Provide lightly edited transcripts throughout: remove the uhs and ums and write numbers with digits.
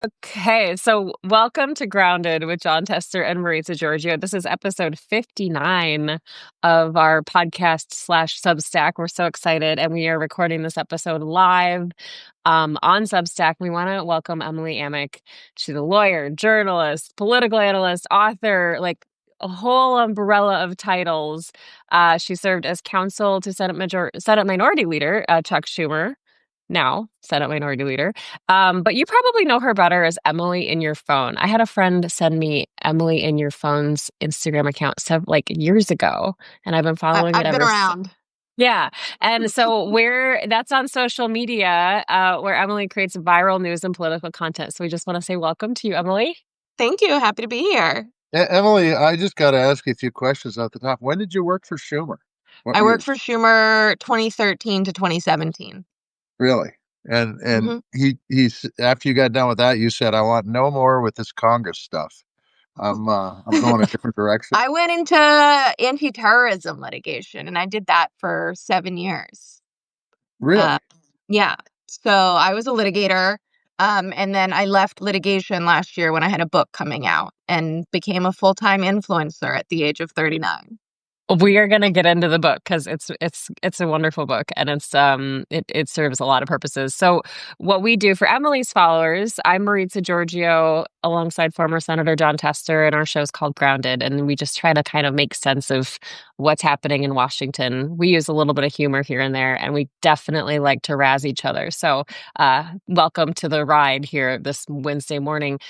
Okay, so welcome to Grounded with John Tester and Maritza Giorgio. This is episode 59 of our podcast slash Substack. We're so excited, and we are recording this episode live on Substack. We want to welcome Emily Amick. She's a lawyer, journalist, political analyst, author, like a whole umbrella of titles. She served as counsel to Senate Minority Leader Chuck Schumer, now Senate Minority Leader. But you probably know her better as Emily in Your Phone. I had a friend send me Emily in Your Phone's Instagram account like years ago, and I've been following it I've been ever since. around. Yeah. And so that's on social media, where Emily creates viral news and political content. So we just want to say welcome to you, Emily. Thank you. Happy to be here. Emily, I just got to ask you a few questions at the top. When did you work for Schumer? What I worked years? for Schumer 2013 to 2017. Really? And Mhm. he's after you got done with that, you said, "I want no more with this Congress stuff. I'm going a different direction." I went into anti-terrorism litigation, and I did that for 7 years. Really? Yeah. So I was a litigator, and then I left litigation last year when I had a book coming out and became a full-time influencer at the age of 39. We are going to get into the book because it's a wonderful book, and it serves a lot of purposes. So what we do for Emily's followers, I'm Maritza Giorgio alongside former Senator John Tester, and our show's called Grounded, and we just try to kind of make sense of what's happening in Washington. We use a little bit of humor here and there, and we definitely like to razz each other. So welcome to the ride here this Wednesday morning.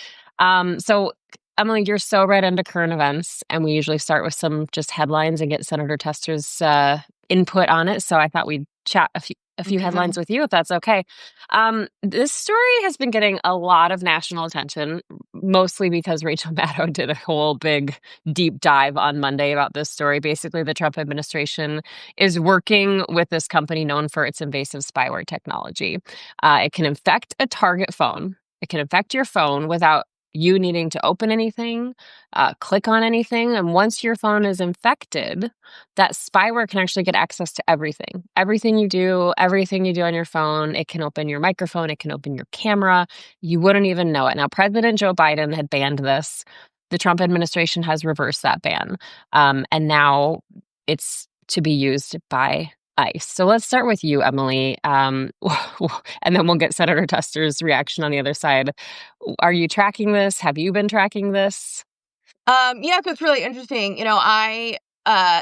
So Emily, you're so right into current events, and we usually start with some just headlines and get Senator Tester's input on it. So I thought we'd chat a few headlines with you, if that's okay. This story has been getting a lot of national attention, mostly because Rachel Maddow did a whole big deep dive on Monday about this story. Basically, the Trump administration is working with this company known for its invasive spyware technology. It can infect a target phone. It can infect your phone without you needing to open anything, click on anything. And once your phone is infected, that spyware can actually get access to everything. Everything you do on your phone. It can open your microphone, it can open your camera. You wouldn't even know it. Now, President Joe Biden had banned this. The Trump administration has reversed that ban. And now it's to be used by ICE. So let's start with you, Emily, and then we'll get Senator Tester's reaction on the other side. Are you tracking this? Have you been tracking this? Yeah, so it's really interesting. I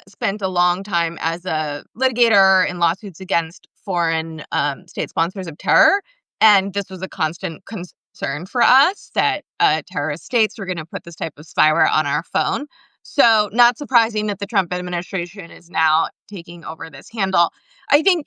spent a long time as a litigator in lawsuits against foreign state sponsors of terror, and this was a constant concern for us that terrorist states were going to put this type of spyware on our phone. So not surprising that the Trump administration is now taking over this handle. I think,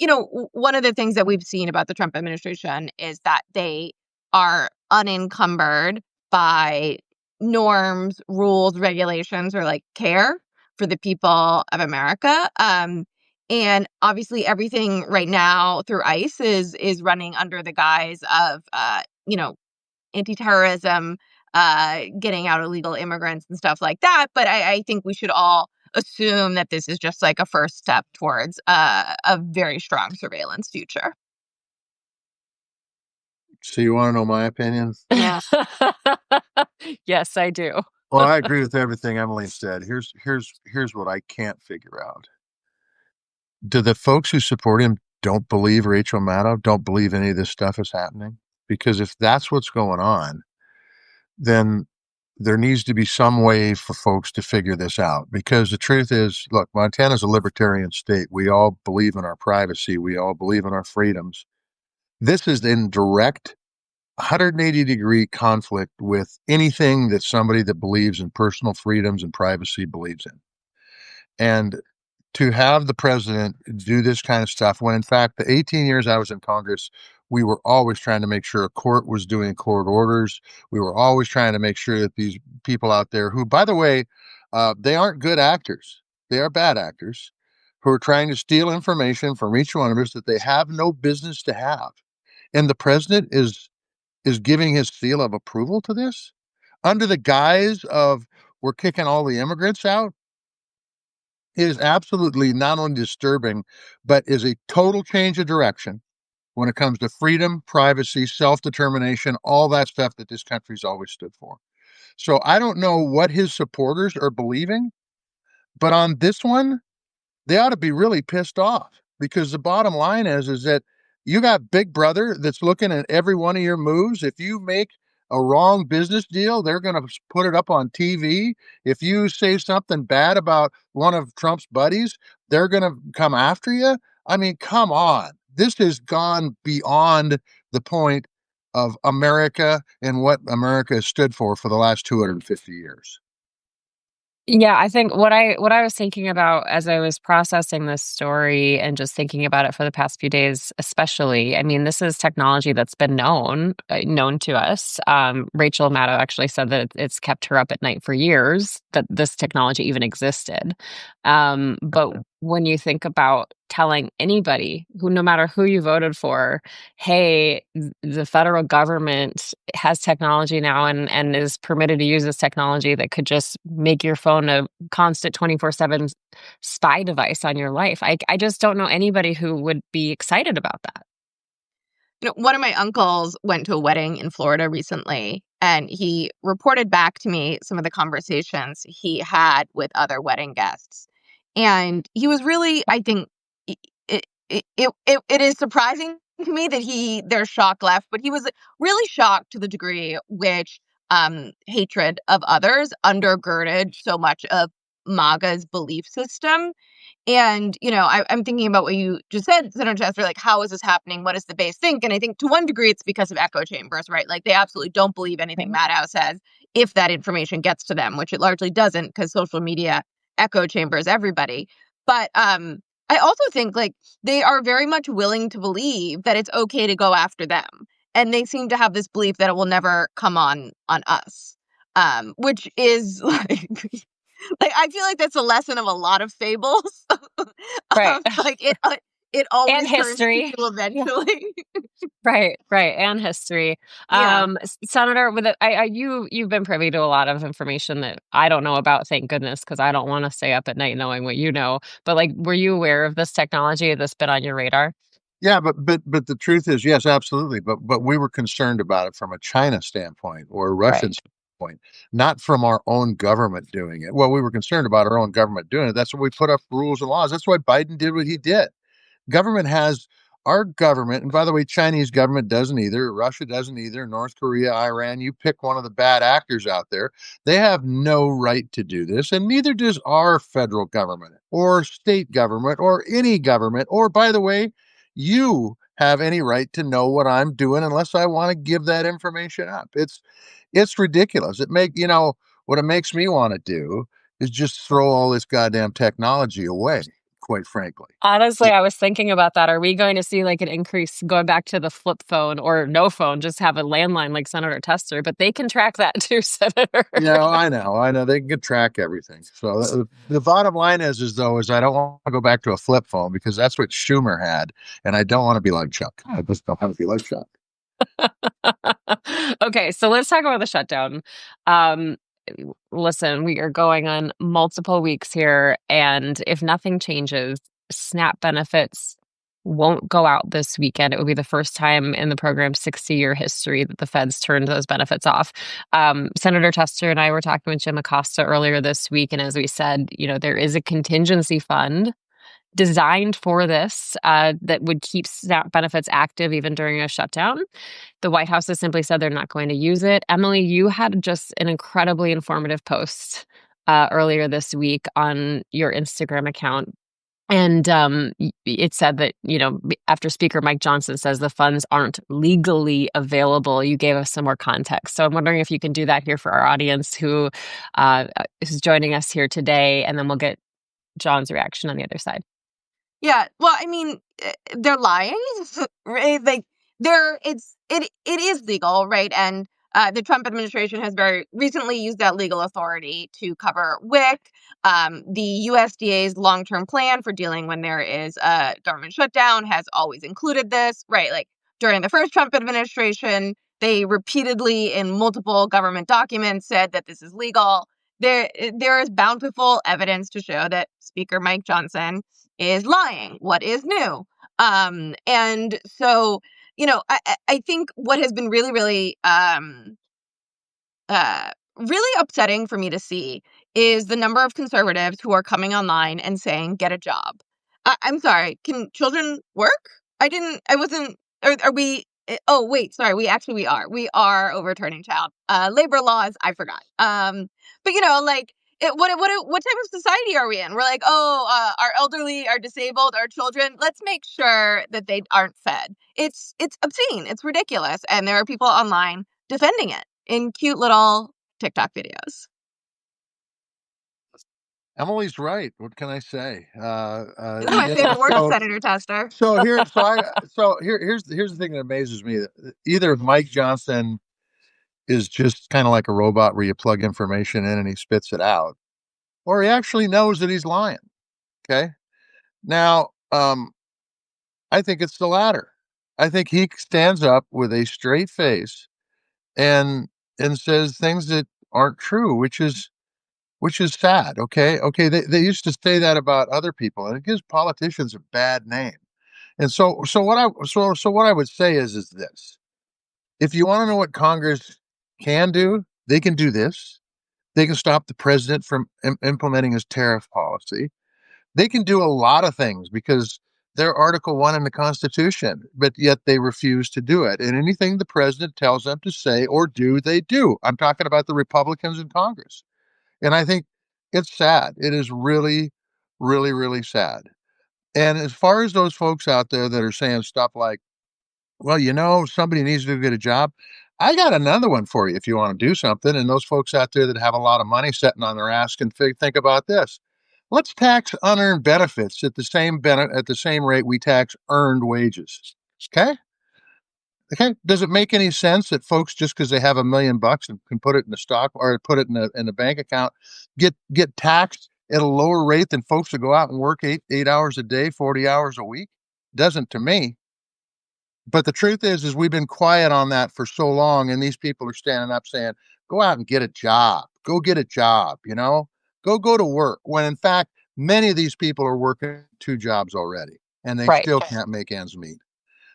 one of the things that we've seen about the Trump administration is that they are unencumbered by norms, rules, regulations, or like care for the people of America. And obviously, everything right now through ICE is running under the guise of, anti-terrorism, getting out illegal immigrants and stuff like that. But I think we should all assume that this is just like a first step towards a very strong surveillance future. So you want to know my opinion? Yeah. Yes, I do. Well, I agree with everything Emily said. Here's what I can't figure out. Do the folks who support him don't believe Rachel Maddow, don't believe any of this stuff is happening? Because if that's what's going on, then there needs to be some way for folks to figure this out. Because the truth is, look, Montana's a libertarian state. We all believe in our privacy. We all believe in our freedoms. This is in direct 180-degree conflict with anything that somebody that believes in personal freedoms and privacy believes in. And to have the president do this kind of stuff, when in fact, the 18 years I was in Congress, we were always trying to make sure a court was doing court orders. We were always trying to make sure that these people out there who, by the way, they aren't good actors. They are bad actors who are trying to steal information from each one of us that they have no business to have. And the president is giving his seal of approval to this under the guise of we're kicking all the immigrants out. It is absolutely not only disturbing, but is a total change of direction when it comes to freedom, privacy, self-determination, all that stuff that this country's always stood for. So I don't know what his supporters are believing, but on this one, they ought to be really pissed off because the bottom line is that you got Big Brother that's looking at every one of your moves. If you make a wrong business deal, they're going to put it up on TV. If you say something bad about one of Trump's buddies, they're going to come after you. I mean, come on. This has gone beyond the point of America and what America has stood for the last 250 years. Yeah, I think what I was thinking about as I was processing this story and just thinking about it for the past few days, especially, I mean, this is technology that's been known to us. Rachel Maddow actually said that it's kept her up at night for years that this technology even existed. But when you think about telling anybody who, no matter who you voted for, hey, the federal government has technology now and is permitted to use this technology that could just make your phone a constant 24/7 spy device on your life. I just don't know anybody who would be excited about that. One of my uncles went to a wedding in Florida recently, and he reported back to me some of the conversations he had with other wedding guests. And he was really, I think, it it is surprising to me that their shock left, but he was really shocked to the degree which hatred of others undergirded so much of MAGA's belief system. And, I'm thinking about what you just said, Senator Chester, like, how is this happening? What does the base think? And I think to one degree, it's because of echo chambers, right? Like, they absolutely don't believe anything Maddow says if that information gets to them, which it largely doesn't because social media echo chambers everybody. But I also think, like, they are very much willing to believe that it's okay to go after them. And they seem to have this belief that it will never come on us, which is like like, I feel like that's a lesson of a lot of fables. Right. Like, it And always turns history. people eventually. Right, right, and history. Yeah. Senator, with it, you've been privy to a lot of information that I don't know about, thank goodness, because I don't want to stay up at night knowing what you know. But like, were you aware of this technology that's been on your radar? Yeah, but the truth is, yes, absolutely. But we were concerned about it from a China standpoint or a Russian Right. standpoint, not from our own government doing it. Well, we were concerned about our own government doing it. That's why we put up rules and laws. That's why Biden did what he did. Government has our government, and by the way, Chinese government doesn't either, Russia doesn't either, North Korea, Iran, you pick one of the bad actors out there. They have no right to do this, and neither does our federal government or state government or any government, or by the way, you have any right to know what I'm doing unless I want to give that information up. It's ridiculous. What it makes me want to do is just throw all this goddamn technology away, quite frankly. Honestly, I was thinking about that. Are we going to see like an increase going back to the flip phone or no phone, just have a landline like Senator Tester, but they can track that too, Senator. I know. They can track everything. So the bottom line is I don't want to go back to a flip phone because that's what Schumer had, and I don't want to be like Chuck. I just don't want to be like Chuck. Okay, so let's talk about the shutdown. Um, Listen, we are going on multiple weeks here, and if nothing changes, SNAP benefits won't go out this weekend. It will be the first time in the program's 60-year history that the feds turned those benefits off. Senator Tester and I were talking with Jim Acosta earlier this week, and as we said, there is a contingency fund designed for this that would keep SNAP benefits active even during a shutdown. The White House has simply said they're not going to use it. Emily, you had just an incredibly informative post earlier this week on your Instagram account. And it said that, after Speaker Mike Johnson says the funds aren't legally available, you gave us some more context. So I'm wondering if you can do that here for our audience who is joining us here today, and then we'll get John's reaction on the other side. Yeah. Well, I mean, they're lying. Right? Like, it is legal, right? And the Trump administration has very recently used that legal authority to cover WIC. The USDA's long-term plan for dealing when there is a government shutdown has always included this, right? Like, during the first Trump administration, they repeatedly in multiple government documents said that this is legal. There is bountiful evidence to show that Speaker Mike Johnson is lying. What is new? And so, I think what has been really, really, really upsetting for me to see is the number of conservatives who are coming online and saying, get a job. I'm sorry, can children work? I wasn't, are we, oh, wait, sorry, we are overturning child labor laws. I forgot. But like, what type of society are we in? We're like, oh, our elderly, our disabled, our children. Let's make sure that they aren't fed. It's obscene. It's ridiculous, and there are people online defending it in cute little TikTok videos. Emily's right. What can I say? This is my favorite word, Senator Tester. Here's the thing that amazes me. Either Mike Johnson is just kind of like a robot where you plug information in and he spits it out, or he actually knows that he's lying. Okay. Now, I think it's the latter. I think he stands up with a straight face and says things that aren't true, which is sad. Okay, they used to say that about other people, and it gives politicians a bad name. And what I would say is this: if you want to know what Congress can do, they can do this. They can stop the president from implementing his tariff policy. They can do a lot of things because they're Article 1 in the Constitution, but yet they refuse to do it. And anything the president tells them to say or do, they do. I'm talking about the Republicans in Congress. And I think it's sad. It is really, really, really sad. And as far as those folks out there that are saying stuff like, well, somebody needs to get a job. I got another one for you if you want to do something. And those folks out there that have a lot of money sitting on their ass can think about this. Let's tax unearned benefits at the same rate we tax earned wages. Okay? Okay. Does it make any sense that folks, just because they have $1 million and can put it in the stock or put it in a bank account, get taxed at a lower rate than folks that go out and work eight hours a day, 40 hours a week? Doesn't to me. But the truth is we've been quiet on that for so long, and these people are standing up saying, "Go out and get a job. Go get a job. Go to work." When in fact, many of these people are working two jobs already, and they Right. still can't make ends meet.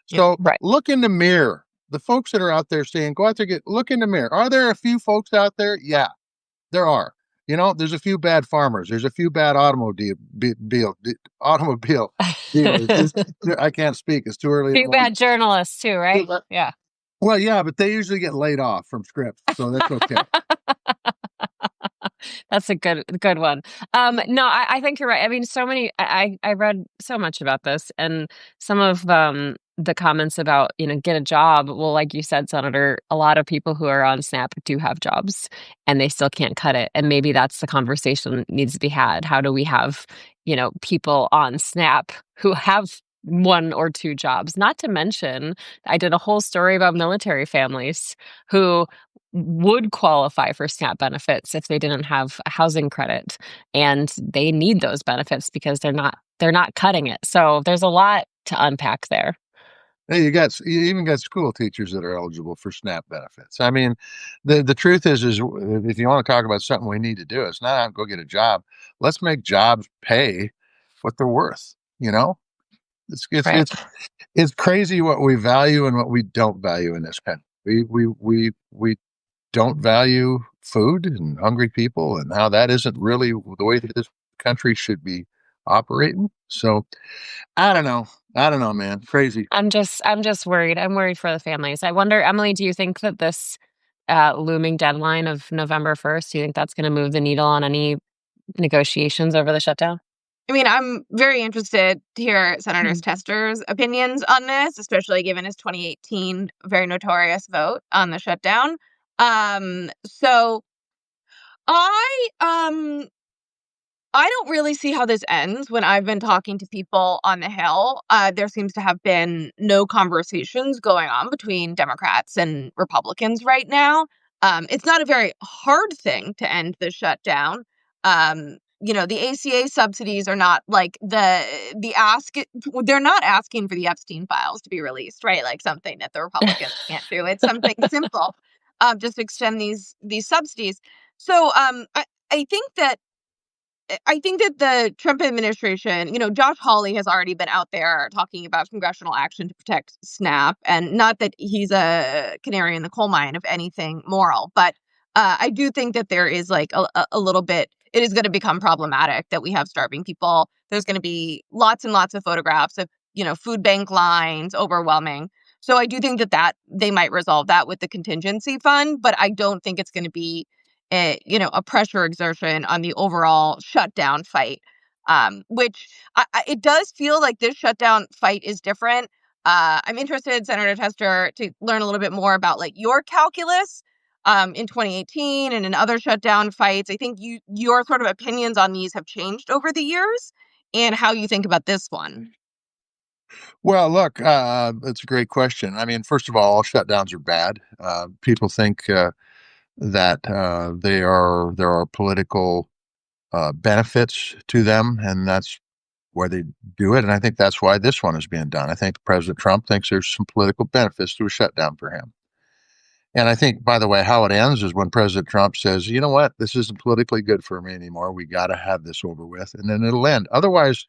Yeah. So Right. look in the mirror. The folks that are out there saying, "Go out there, look in the mirror." Are there a few folks out there? Yeah, there are. There's a few bad farmers. There's a few bad automobile dealers. I can't speak. It's too early in the Few morning. bad journalists too, right? Yeah. Well, yeah, but they usually get laid off from scripts, so that's okay. That's a good one. No, I think you're right. I mean, so many. I read so much about this, and some of the comments about get a job. Well, like you said, Senator, a lot of people who are on SNAP do have jobs, and they still can't cut it. And maybe that's the conversation that needs to be had. How do we have people on SNAP who have one or two jobs? Not to mention, I did a whole story about military families who would qualify for SNAP benefits if they didn't have a housing credit, and they need those benefits because they're not cutting it. So there's a lot to unpack there. Hey, you even got school teachers that are eligible for SNAP benefits. I mean, the truth is if you want to talk about something we need to do, it's not go get a job. Let's make jobs pay what they're worth. It's it's Right. it's it's crazy what we value and what we don't value in this country. We don't value food and hungry people, and how that isn't really the way that this country should be operating. So I don't know. I don't know, man. Crazy. I'm just worried. I'm worried for the families. I wonder, Emily, do you think that this looming deadline of November 1st, do you think that's going to move the needle on any negotiations over the shutdown? I mean, I'm very interested to hear Senator Mhm. Tester's opinions on this, especially given his 2018 very notorious vote on the shutdown. So I I don't really see how this ends. When I've been talking to people on the Hill, there seems to have been no conversations going on between Democrats and Republicans right now. It's not a very hard thing to end the shutdown. The ACA subsidies are not like the ask. They're not asking for the Epstein files to be released, right? Like something that the Republicans can't do. It's something simple. Just extend these subsidies. So I think that I think that the Trump administration, Josh Hawley has already been out there talking about congressional action to protect SNAP, and not that he's a canary in the coal mine of anything moral, but I do think that there is like a little bit, it is going to become problematic that we have starving people. There's going to be lots and lots of photographs of, food bank lines, overwhelming. So I do think that they might resolve that with the contingency fund, but I don't think it's going to be a pressure exertion on the overall shutdown fight, which it does feel like this shutdown fight is different. I'm interested, Senator Tester, to learn a little bit more about like your calculus in 2018 and in other shutdown fights. I think your sort of opinions on these have changed over the years, and how you think about this one. Well, look, it's a great question. I mean, first of all shutdowns are bad. People think that there are political benefits to them, and that's why they do it. And I think that's why this one is being done. I think President Trump thinks there's some political benefits to a shutdown for him. And I think, by the way, how it ends is when President Trump says, you know what, this isn't politically good for me anymore. We got to have this over with. And then it'll end. Otherwise,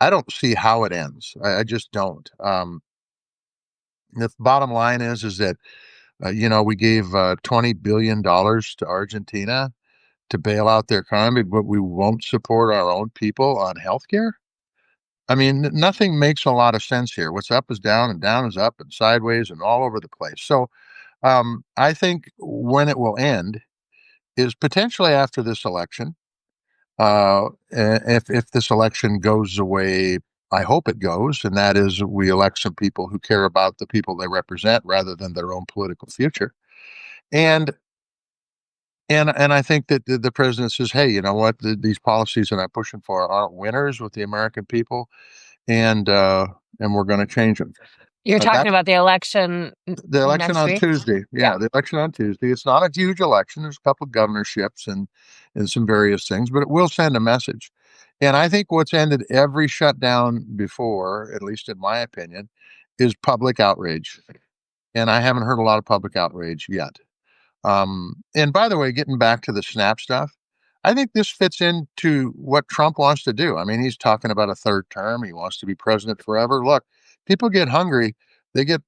I don't see how it ends. I just don't. The bottom line is that, we gave $20 billion to Argentina to bail out their economy, but we won't support our own people on healthcare. I mean, nothing makes a lot of sense here. What's up is down, and down is up, and sideways, and all over the place. So, I think when it will end is potentially after this election. If this election goes the way I hope it goes, and that is we elect some people who care about the people they represent rather than their own political future. And and I think that the president says, hey, you know what? These policies that I'm pushing for aren't winners with the American people, and and we're going to change them. You're talking That's about the election the election next on week? Tuesday. Yeah. Yeah, the election on Tuesday. It's not a huge election. There's a couple of governorships and some various things, but it will send a message. And I think what's ended every shutdown before, at least in my opinion, is public outrage. And I haven't heard a lot of public outrage yet. And by the way, getting back to the SNAP stuff, I think this fits into what Trump wants to do. I mean, he's talking about a third term. He wants to be president forever. Look, people get hungry. They get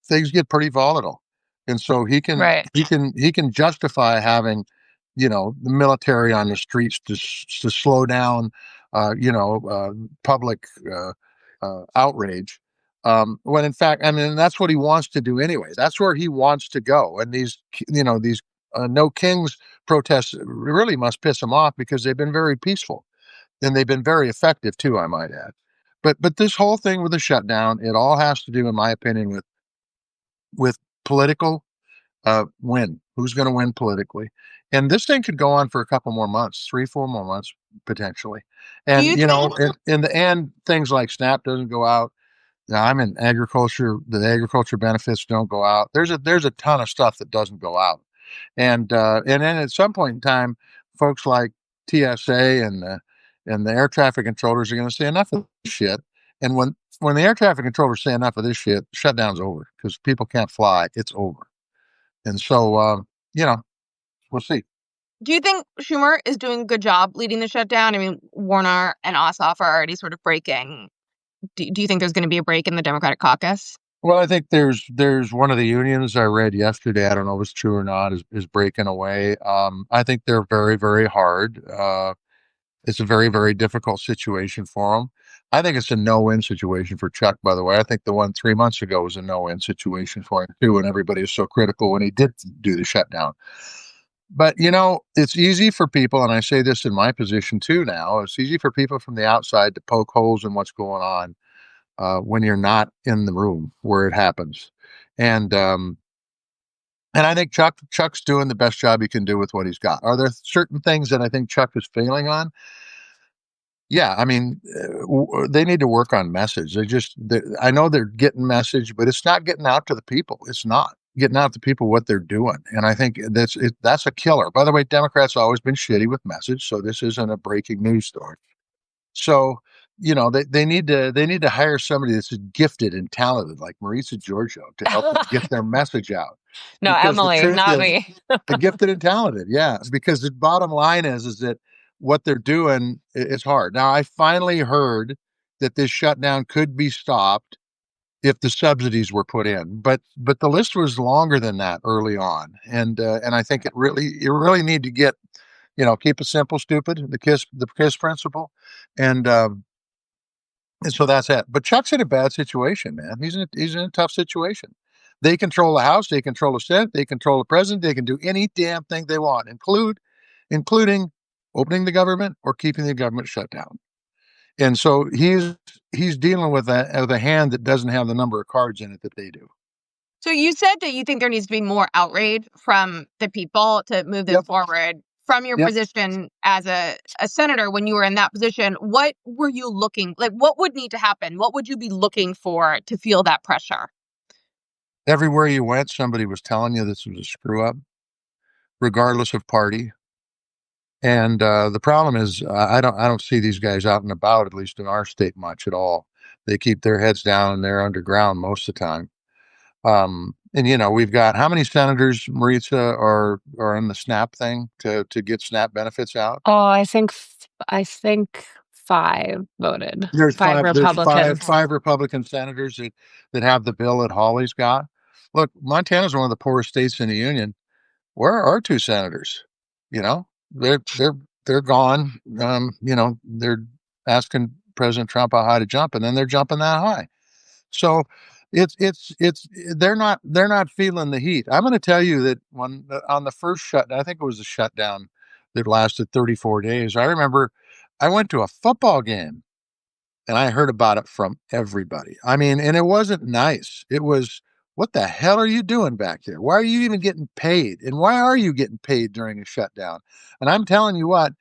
things get pretty volatile. And so Right. he can justify having, the military on the streets to slow down, public outrage. When in fact, I mean, that's what he wants to do anyway. That's where he wants to go. And these no kings protests really must piss him off because they've been very peaceful and they've been very effective too, I might add. But this whole thing with the shutdown, it all has to do, in my opinion, with political win. Who's going to win politically? And this thing could go on for a couple more months, 3, 4 more months potentially. Do And you think in the end, things like SNAP doesn't go out. Now, I'm in agriculture. The agriculture benefits don't go out. There's a ton of stuff that doesn't go out, and then at some point in time, folks like TSA and the air traffic controllers are going to say enough of this shit. And when the air traffic controllers say enough of this shit, shutdown's over because people can't fly. It's over. And so, we'll see. do you think Schumer is doing a good job leading the shutdown? I mean, Warner and Ossoff are already sort of breaking. Do you think there's going to be a break in the Democratic caucus? Well, I think there's one of the unions I read yesterday. I don't know if it's true or not. Is breaking away. I think they're very very hard. It's a very very difficult situation for them. I think it's a no-win situation for Chuck. By the way, I think the one 3 months ago was a no-win situation for him too, and everybody was so critical when he did do the shutdown. But it's easy for people, and I say this in my position too now. It's easy for people from the outside to poke holes in what's going on when you're not in the room where it happens. And and I think Chuck's doing the best job he can do with what he's got. Are there certain things that I think Chuck is failing on? Yeah, I mean, they need to work on message. I know they're getting message, but it's not getting out to the people. It's not getting out to people what they're doing, and I think that's a killer. By the way, Democrats have always been shitty with message, so this isn't a breaking news story. So, they need to hire somebody that's gifted and talented like Marisa Giorgio to help them get their message out. No, Because the Emily, truth not is, me. the gifted and talented, yeah. Because the bottom line is that what they're doing is hard. Now, I finally heard that this shutdown could be stopped if the subsidies were put in, but the list was longer than that early on, and I think you really need to get, keep it simple, stupid, the kiss principle, and and so that's it. But Chuck's in a bad situation, man. He's in a tough situation. They control the House, they control the Senate, they control the president. They can do any damn thing they want, including opening the government or keeping the government shut down. And so he's dealing with a hand that doesn't have the number of cards in it that they do. So you said that you think there needs to be more outrage from the people to move this Yep. forward. From your Yep. position as a senator, when you were in that position, what were you looking like? What would need to happen? What would you be looking for to feel that pressure? Everywhere you went, somebody was telling you this was a screw up, regardless of party. And the problem is, I don't see these guys out and about, at least in our state, much at all. They keep their heads down and they're underground most of the time. And we've got how many senators, Maritza, are in the SNAP thing to get SNAP benefits out? Oh, I think five voted. There's Five five. There's five Republicans. five Republican senators that have the bill that Hawley's got. Look, Montana's one of the poorest states in the union. Where are our two senators? You know, they're gone. They're asking President Trump how high to jump, and then they're jumping that high. So it's they're not feeling the heat. I'm going to tell you that when on the first shutdown, I think it was a shutdown that lasted 34 days. I remember I went to a football game and I heard about it from everybody. I mean, and it wasn't nice. It was, what the hell are you doing back there? Why are you even getting paid? And why are you getting paid during a shutdown? And I'm telling you what,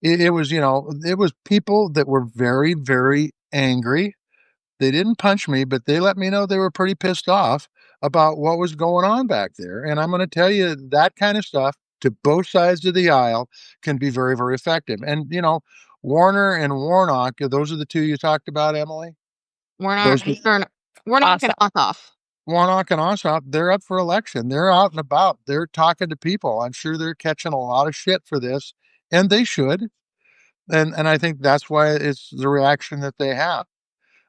it was people that were very, very angry. They didn't punch me, but they let me know they were pretty pissed off about what was going on back there. And I'm going to tell you that kind of stuff to both sides of the aisle can be very, very effective. And, Warner and Warnock, those are the two you talked about, Emily. Warnock, Those Warnock and Ossoff. Warnock and Ossoff, they're up for election. They're out and about. They're talking to people. I'm sure they're catching a lot of shit for this, and they should. And I think that's why it's the reaction that they have.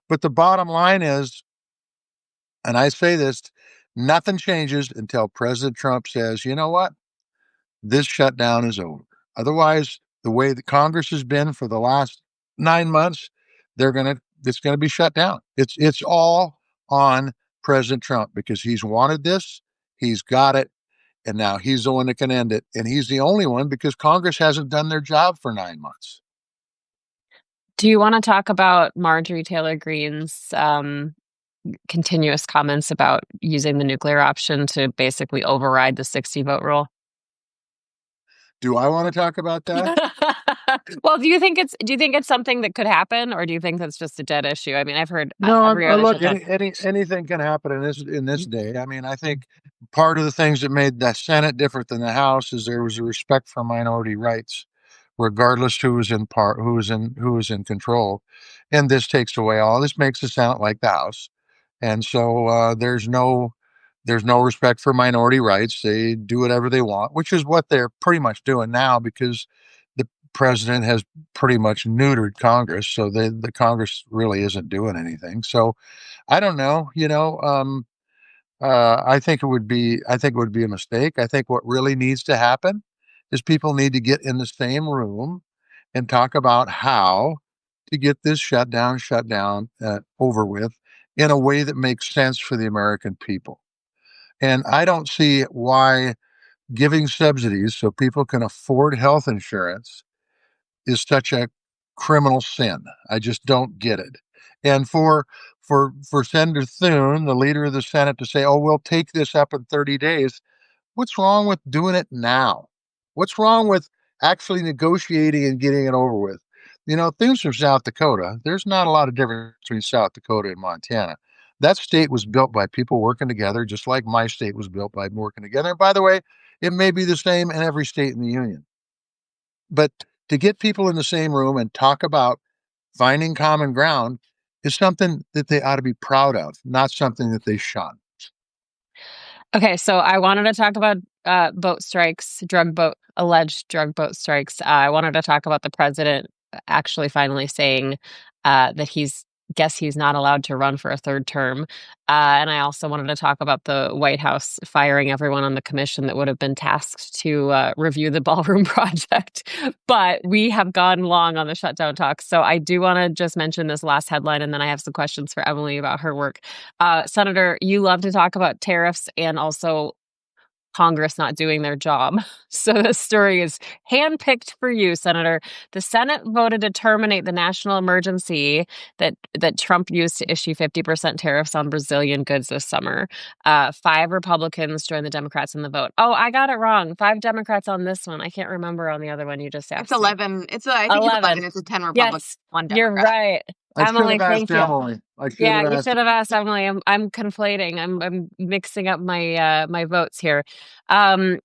But the bottom line is, and I say this, nothing changes until President Trump says, you know what? This shutdown is over. Otherwise, the way the Congress has been for the last 9 months, it's gonna be shut down. It's all on President Trump because he's wanted this, he's got it, and now he's the one that can end it. And he's the only one because Congress hasn't done their job for 9 months. Do you want to talk about Marjorie Taylor Greene's continuous comments about using the nuclear option to basically override the 60 vote rule? Do I want to talk about that? Well, do you think it's something that could happen, or do you think that's just a dead issue? I mean, I've heard No, every other look, shutdown. anything can happen in this day. I mean, I think part of the things that made the Senate different than the House is there was a respect for minority rights, regardless who was in control, and this takes away all. This makes the Senate like the House, and so there's no respect for minority rights. They do whatever they want, which is what they're pretty much doing now because the president has pretty much neutered Congress, so the Congress really isn't doing anything. So I don't know, I think it would be a mistake. I think what really needs to happen is people need to get in the same room and talk about how to get this shutdown over with in a way that makes sense for the American people. And I don't see why giving subsidies so people can afford health insurance is such a criminal sin. I just don't get it. And for Senator Thune, the leader of the Senate, to say, "Oh, we'll take this up in 30 days," what's wrong with doing it now? What's wrong with actually negotiating and getting it over with? Thune's from South Dakota. There's not a lot of difference between South Dakota and Montana. That state was built by people working together, just like my state was built by working together. And by the way, it may be the same in every state in the union. But to get people in the same room and talk about finding common ground is something that they ought to be proud of, not something that they shun. Okay, so I wanted to talk about boat strikes, alleged drug boat strikes. I wanted to talk about the president actually finally saying that he's not allowed to run for a third term. And I also wanted to talk about the White House firing everyone on the commission that would have been tasked to review the ballroom project. But we have gone long on the shutdown talk. So I do want to just mention this last headline, and then I have some questions for Emily about her work. Senator, you love to talk about tariffs and also Congress not doing their job. So this story is handpicked for you, Senator. The Senate voted to terminate the national emergency that Trump used to issue 50% tariffs on Brazilian goods this summer. 5 Republicans joined the Democrats in the vote. Oh, I got it wrong. 5 Democrats on this one. I can't remember on the other one you just It's asked me. 11. I think it's 11. 11. It's a 10 Republican, Yes, 1 you're Democrat. right. I should Emily, have asked thank you. Emily. I should Yeah, have you asked. should have asked Emily. I'm conflating. I'm mixing up my votes here. So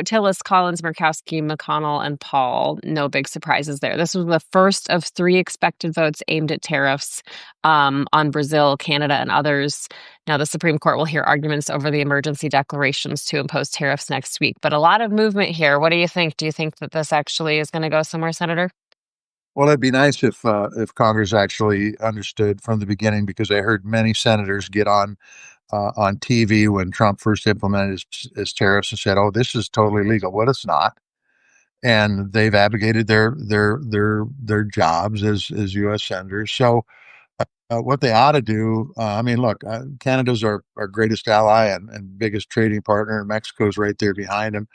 Tillis, Collins, Murkowski, McConnell, and Paul. No big surprises there. This was the first of 3 expected votes aimed at tariffs on Brazil, Canada, and others. Now the Supreme Court will hear arguments over the emergency declarations to impose tariffs next week. But a lot of movement here. What do you think? Do you think that this actually is going to go somewhere, Senator? Well, it'd be nice if Congress actually understood from the beginning, because I heard many senators get on TV when Trump first implemented his tariffs and said, "Oh, this is totally legal." Well, it's not, and they've abrogated their jobs as U.S. senators. So, what they ought to do, I mean, look, Canada's our greatest ally and biggest trading partner, and Mexico's right there behind him.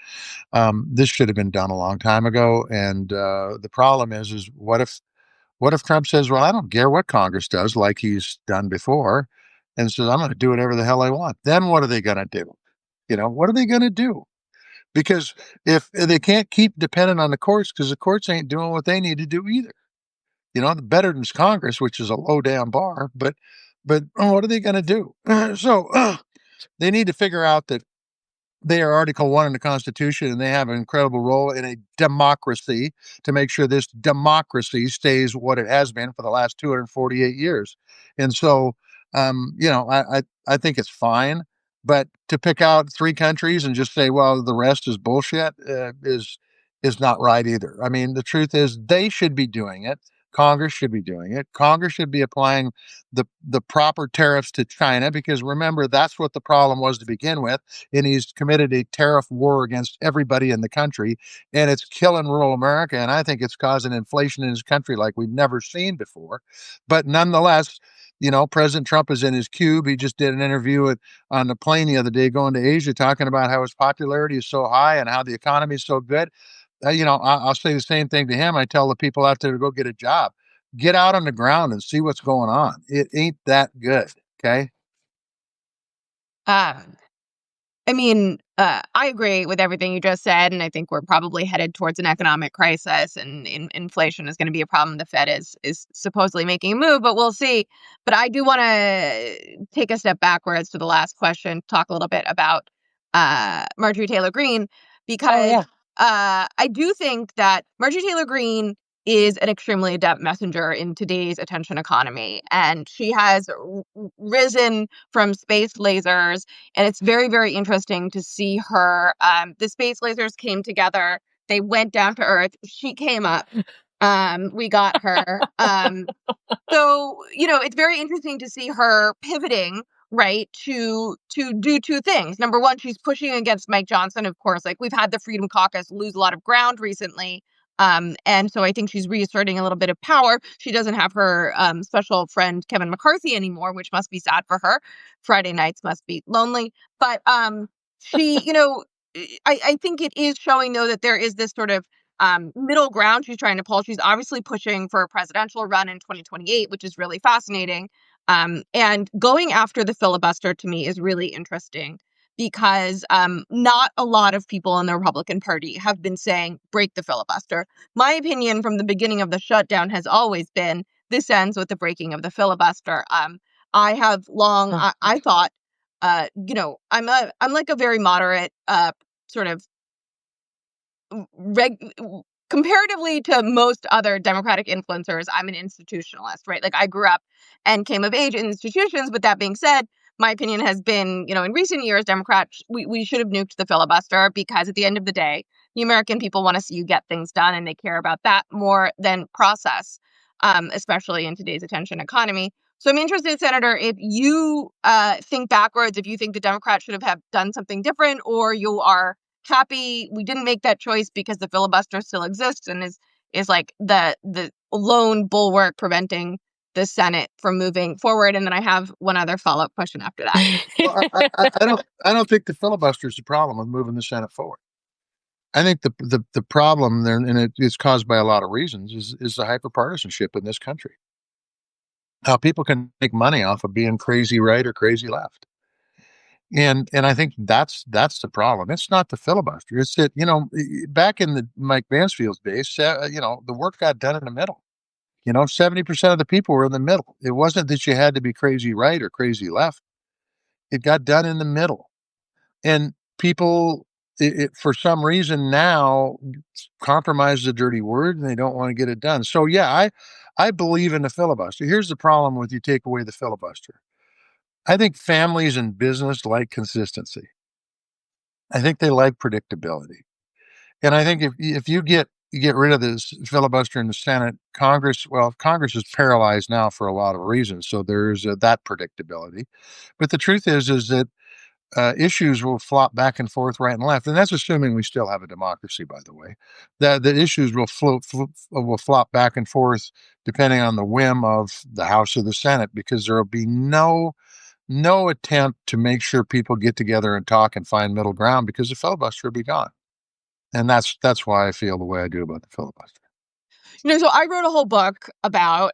This should have been done a long time ago. And the problem is what if Trump says, "Well, I don't care what Congress does," like he's done before, and says, "I'm going to do whatever the hell I want"? Then what are they going to do? What are they going to do? Because if they can't keep dependent on the courts, because the courts ain't doing what they need to do either. The better than Congress, which is a low down bar. But what are they going to do? So they need to figure out that they are Article 1 in the Constitution, and they have an incredible role in a democracy to make sure this democracy stays what it has been for the last 248 years. And so, I think it's fine, but to pick out 3 countries and just say, "Well, the rest is bullshit," is not right either. I mean, the truth is they should be doing it. Congress should be doing it. Congress should be applying the proper tariffs to China, because remember, that's what the problem was to begin with. And he's committed a tariff war against everybody in the country, and it's killing rural America. And I think it's causing inflation in his country like we've never seen before. But nonetheless, President Trump is in his cube. He just did an interview on the plane the other day going to Asia, talking about how his popularity is so high and how the economy is so good. I'll say the same thing to him. I tell the people out there to go get a job, get out on the ground and see what's going on. It ain't that good. Okay. Um, I mean, I agree with everything you just said, and I think we're probably headed towards an economic crisis, and inflation is going to be a problem. The Fed is supposedly making a move, but we'll see. But I do want to take a step backwards to the last question, talk a little bit about Marjorie Taylor Greene, because yeah. I do think that Marjorie Taylor Greene is an extremely adept messenger in today's attention economy, and she has risen from space lasers, and it's very, very interesting to see her. The space lasers came together. They went down to Earth. She came up. We got her. So, it's very interesting to see her pivoting, right, to do 2 things. Number one, she's pushing against Mike Johnson, of course. Like, we've had the Freedom Caucus lose a lot of ground recently. And so I think she's reasserting a little bit of power. She doesn't have her special friend Kevin McCarthy anymore, which must be sad for her. Friday nights must be lonely. But she, I think it is showing, though, that there is this sort of middle ground she's trying to pull. She's obviously pushing for a presidential run in 2028, which is really fascinating. And going after the filibuster to me is really interesting, because not a lot of people in the Republican Party have been saying break the filibuster. My opinion from the beginning of the shutdown has always been this ends with the breaking of the filibuster. I have long I thought I'm like a very moderate sort of comparatively to most other Democratic influencers. I'm an institutionalist, right? Like, I grew up and came of age in institutions. But that being said, my opinion has been, in recent years, Democrats, we should have nuked the filibuster, because at the end of the day, the American people want to see you get things done, and they care about that more than process, especially in today's attention economy. So I'm interested, Senator, if you think backwards, if you think the Democrats should have done something different, or you are happy we didn't make that choice because the filibuster still exists and is like the lone bulwark preventing the Senate from moving forward. And then I have one other follow-up question after that. Well, I don't think the filibuster is the problem with moving the Senate forward. I think the problem there, and it's caused by a lot of reasons, is the hyperpartisanship in this country. How people can make money off of being crazy right or crazy left. And I think that's the problem. It's not the filibuster. It's that, back in the Mike Mansfield's days, the work got done in the middle. 70% of the people were in the middle. It wasn't that you had to be crazy right or crazy left. It got done in the middle. And people, for some reason now, compromise is a dirty word, and they don't want to get it done. So yeah, I believe in the filibuster. Here's the problem with you take away the filibuster. I think families and business like consistency. I think they like predictability. And I think if you get rid of this filibuster in the Senate, Congress is paralyzed now for a lot of reasons. So there's that predictability. But the truth is that issues will flop back and forth, right and left, and that's assuming we still have a democracy. By the way, that the issues will flop back and forth depending on the whim of the House or the Senate, because there will be no attempt to make sure people get together and talk and find middle ground, because the filibuster will be gone. And that's why I feel the way I do about the filibuster. So I wrote a whole book about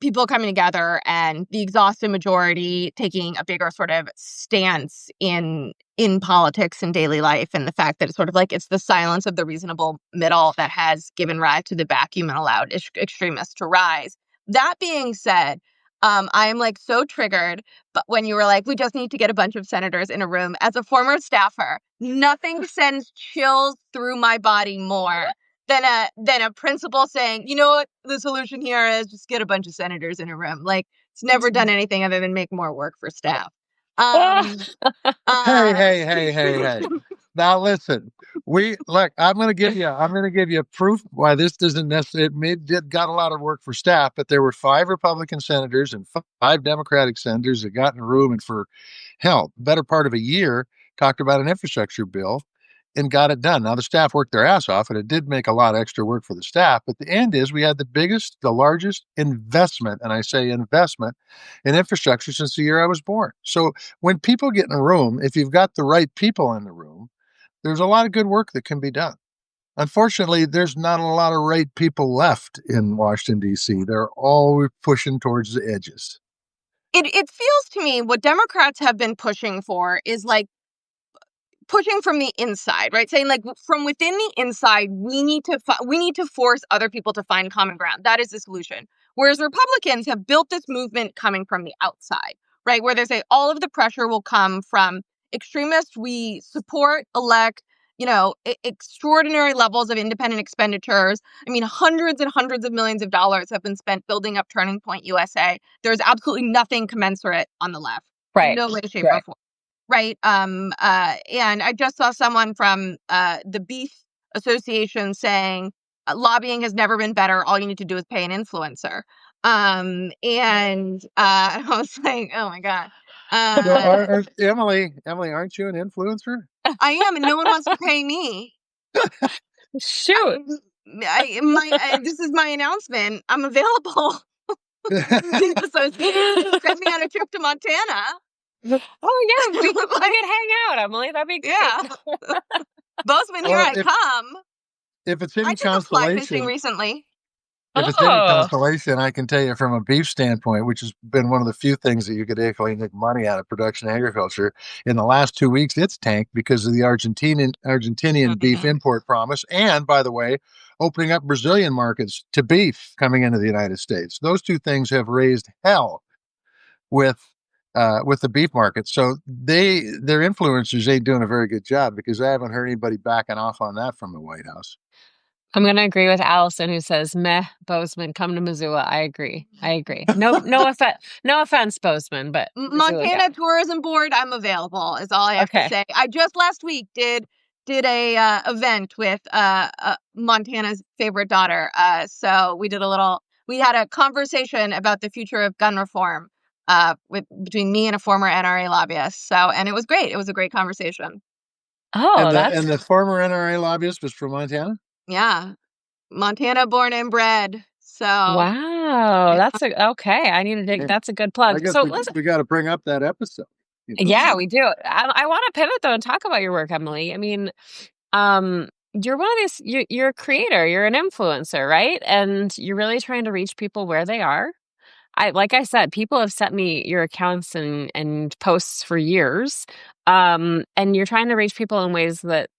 people coming together and the exhausted majority taking a bigger sort of stance in politics and daily life, and the fact that it's sort of like it's the silence of the reasonable middle that has given rise to the vacuum and allowed extremists to rise. That being said, I am like so triggered, but when you were like, we just need to get a bunch of senators in a room. As a former staffer, nothing sends chills through my body more than a principal saying, you know what, the solution here is just get a bunch of senators in a room. Like, it's never done anything other than make more work for staff. Hey, hey. Now listen, I'm going to give you proof why this doesn't necessarily, it got a lot of work for staff, but there were 5 Republican senators and 5 Democratic senators that got in a room and for better part of a year talked about an infrastructure bill and got it done. Now the staff worked their ass off, and it did make a lot of extra work for the staff. But the end is we had the largest investment, and I say investment, in infrastructure since the year I was born. So when people get in a room, if you've got the right people in the room, there's a lot of good work that can be done. Unfortunately, there's not a lot of right people left in Washington, D.C. They're all pushing towards the edges. It feels to me what Democrats have been pushing for is like pushing from the inside, right? Saying like from within the inside, we need to force other people to find common ground. That is the solution. Whereas Republicans have built this movement coming from the outside, right? Where they say all of the pressure will come from extremists we support, elect, extraordinary levels of independent expenditures. I mean, hundreds and hundreds of millions of dollars have been spent building up Turning Point USA. There's absolutely nothing commensurate on the left. Right. No way, shape, or form. Right. And I just saw someone from the Beef Association saying lobbying has never been better. All you need to do is pay an influencer. And I was like, oh my God. Emily, aren't you an influencer? I am, and no one wants to pay me. Shoot. This is my announcement. I'm available. So send me on a trip to Montana. Oh yeah, we could hang out, Emily. That'd be great. Yeah. Bozeman, here I come. If it's any I took a fly fishing recently. If it's any consolation, I can tell you from a beef standpoint, which has been one of the few things that you could actually make money out of production agriculture. In the last 2 weeks, it's tanked because of the Argentinian beef import promise. And by the way, opening up Brazilian markets to beef coming into the United States. Those 2 things have raised hell with the beef market. So their influencers ain't doing a very good job, because I haven't heard anybody backing off on that from the White House. I'm gonna agree with Allison who says, "Meh, Bozeman, come to Missoula." I agree. I agree. No offense, Bozeman, but Missoula, go. Montana Tourism Board, I'm available. Is all I have to Okay. say. I just last week did a event with Montana's favorite daughter. So we had a conversation about the future of gun reform with between me and a former NRA lobbyist. So, and it was great. It was a great conversation. Oh, that's And the former NRA lobbyist was from Montana. Yeah, Montana born and bred. So, wow. yeah. Okay. I need to dig. Yeah. That's a good I plug. guess So listen, we got to bring up that episode. You know. yeah, we do. I want to pivot though and talk about your work, Emily. I mean, you're one of these. You're a creator. You're an influencer, right? And you're really trying to reach people where they are. Like I said, people have sent me your accounts and posts for years. And you're trying to reach people in ways that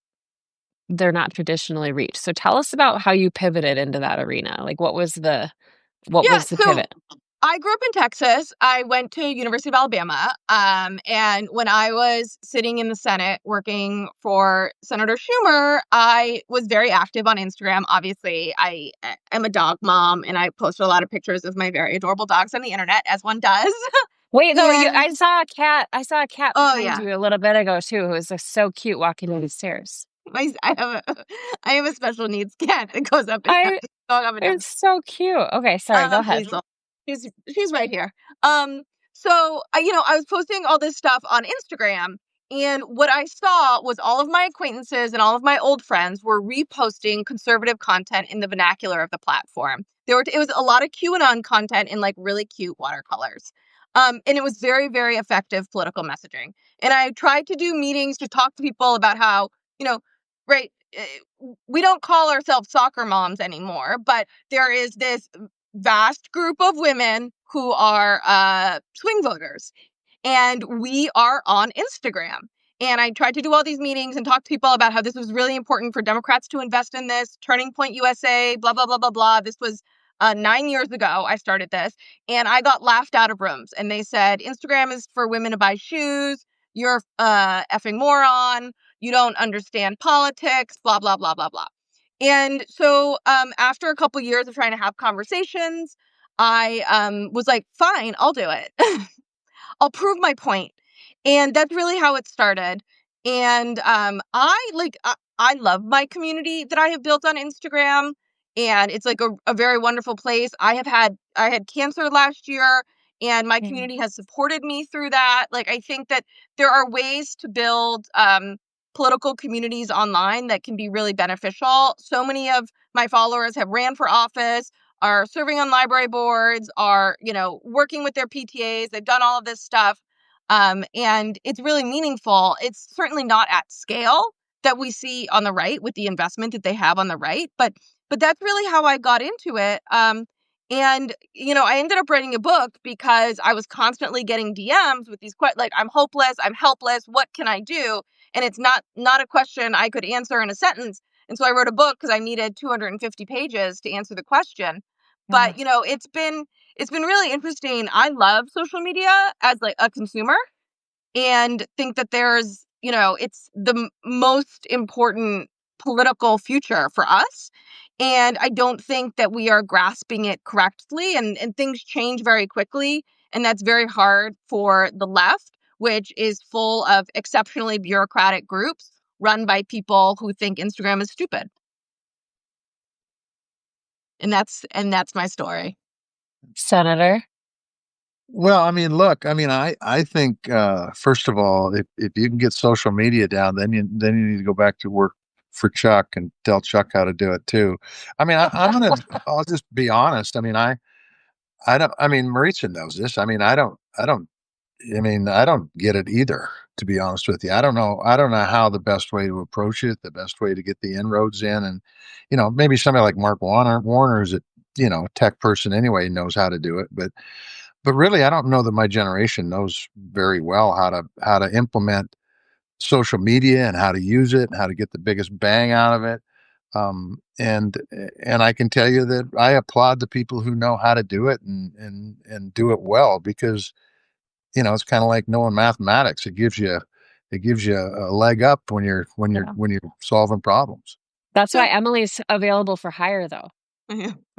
they're not traditionally reached. So tell us about how you pivoted into that arena. Like what Yeah, was the so pivot? I grew up in Texas. I went to University of Alabama. And when I was sitting in the Senate working for Senator Schumer, I was very active on Instagram. Obviously, I am a dog mom, and I posted a lot of pictures of my very adorable dogs on the internet, as one does. Wait, though, And I saw a cat oh behind yeah, you a little bit ago too, who was just so cute walking down the stairs. I have a I have a special needs cat that goes up and down, I going up and down. It's so cute. Okay, sorry, go ahead. Hazel. She's right here. So I was posting all this stuff on Instagram, and what I saw was all of my acquaintances and all of my old friends were reposting conservative content in the vernacular of the platform. It was a lot of QAnon content in like really cute watercolors. And it was very, very effective political messaging. And I tried to do meetings to talk to people about how, right, we don't call ourselves soccer moms anymore, but there is this vast group of women who are swing voters, and we are on Instagram. And I tried to do all these meetings and talk to people about how this was really important for Democrats to invest in this. Turning Point USA, blah, blah, blah, blah, blah. This was 9 years ago I started this, and I got laughed out of rooms. And they said, Instagram is for women to buy shoes. You're effing moron. You don't understand politics, blah, blah, blah, blah, blah. And so after a couple years of trying to have conversations, I was like, fine, I'll do it. I'll prove my point. And that's really how it started. And I love my community that I have built on Instagram, and it's like a very wonderful place. I had cancer last year, and my Mm. community has supported me through that. Like, I think that there are ways to build political communities online that can be really beneficial. So many of my followers have ran for office, are serving on library boards, are, working with their PTAs. They've done all of this stuff. And it's really meaningful. It's certainly not at scale that we see on the right with the investment that they have on the right, but that's really how I got into it. And I ended up writing a book because I was constantly getting DMs with these questions like, I'm hopeless, I'm helpless, what can I do? And it's not a question I could answer in a sentence. And so I wrote a book because I needed 250 pages to answer the question. Yeah. But it's been really interesting. I love social media as like a consumer, and think that it's the most important political future for us. And I don't think that we are grasping it correctly, and things change very quickly. And that's very hard for the left, which is full of exceptionally bureaucratic groups run by people who think Instagram is stupid. And that's my story. Senator. Well, I mean, look, I mean, I think first of all, if you can get social media down, then you need to go back to work for Chuck and tell Chuck how to do it too. I mean, I'll just be honest. I mean, I don't. I mean, Maritza knows this. I mean, I don't get it either. To be honest with you, I don't know how the best way to approach it, the best way to get the inroads in, and maybe somebody like Mark Warner is a tech person anyway, knows how to do it, but really, I don't know that my generation knows very well how to implement social media and how to use it and how to get the biggest bang out of it. And I can tell you that I applaud the people who know how to do it and do it well, because it's kind of like knowing mathematics. It gives you a leg up when you're Yeah. when you're solving problems. That's So why Emily's available for hire, though.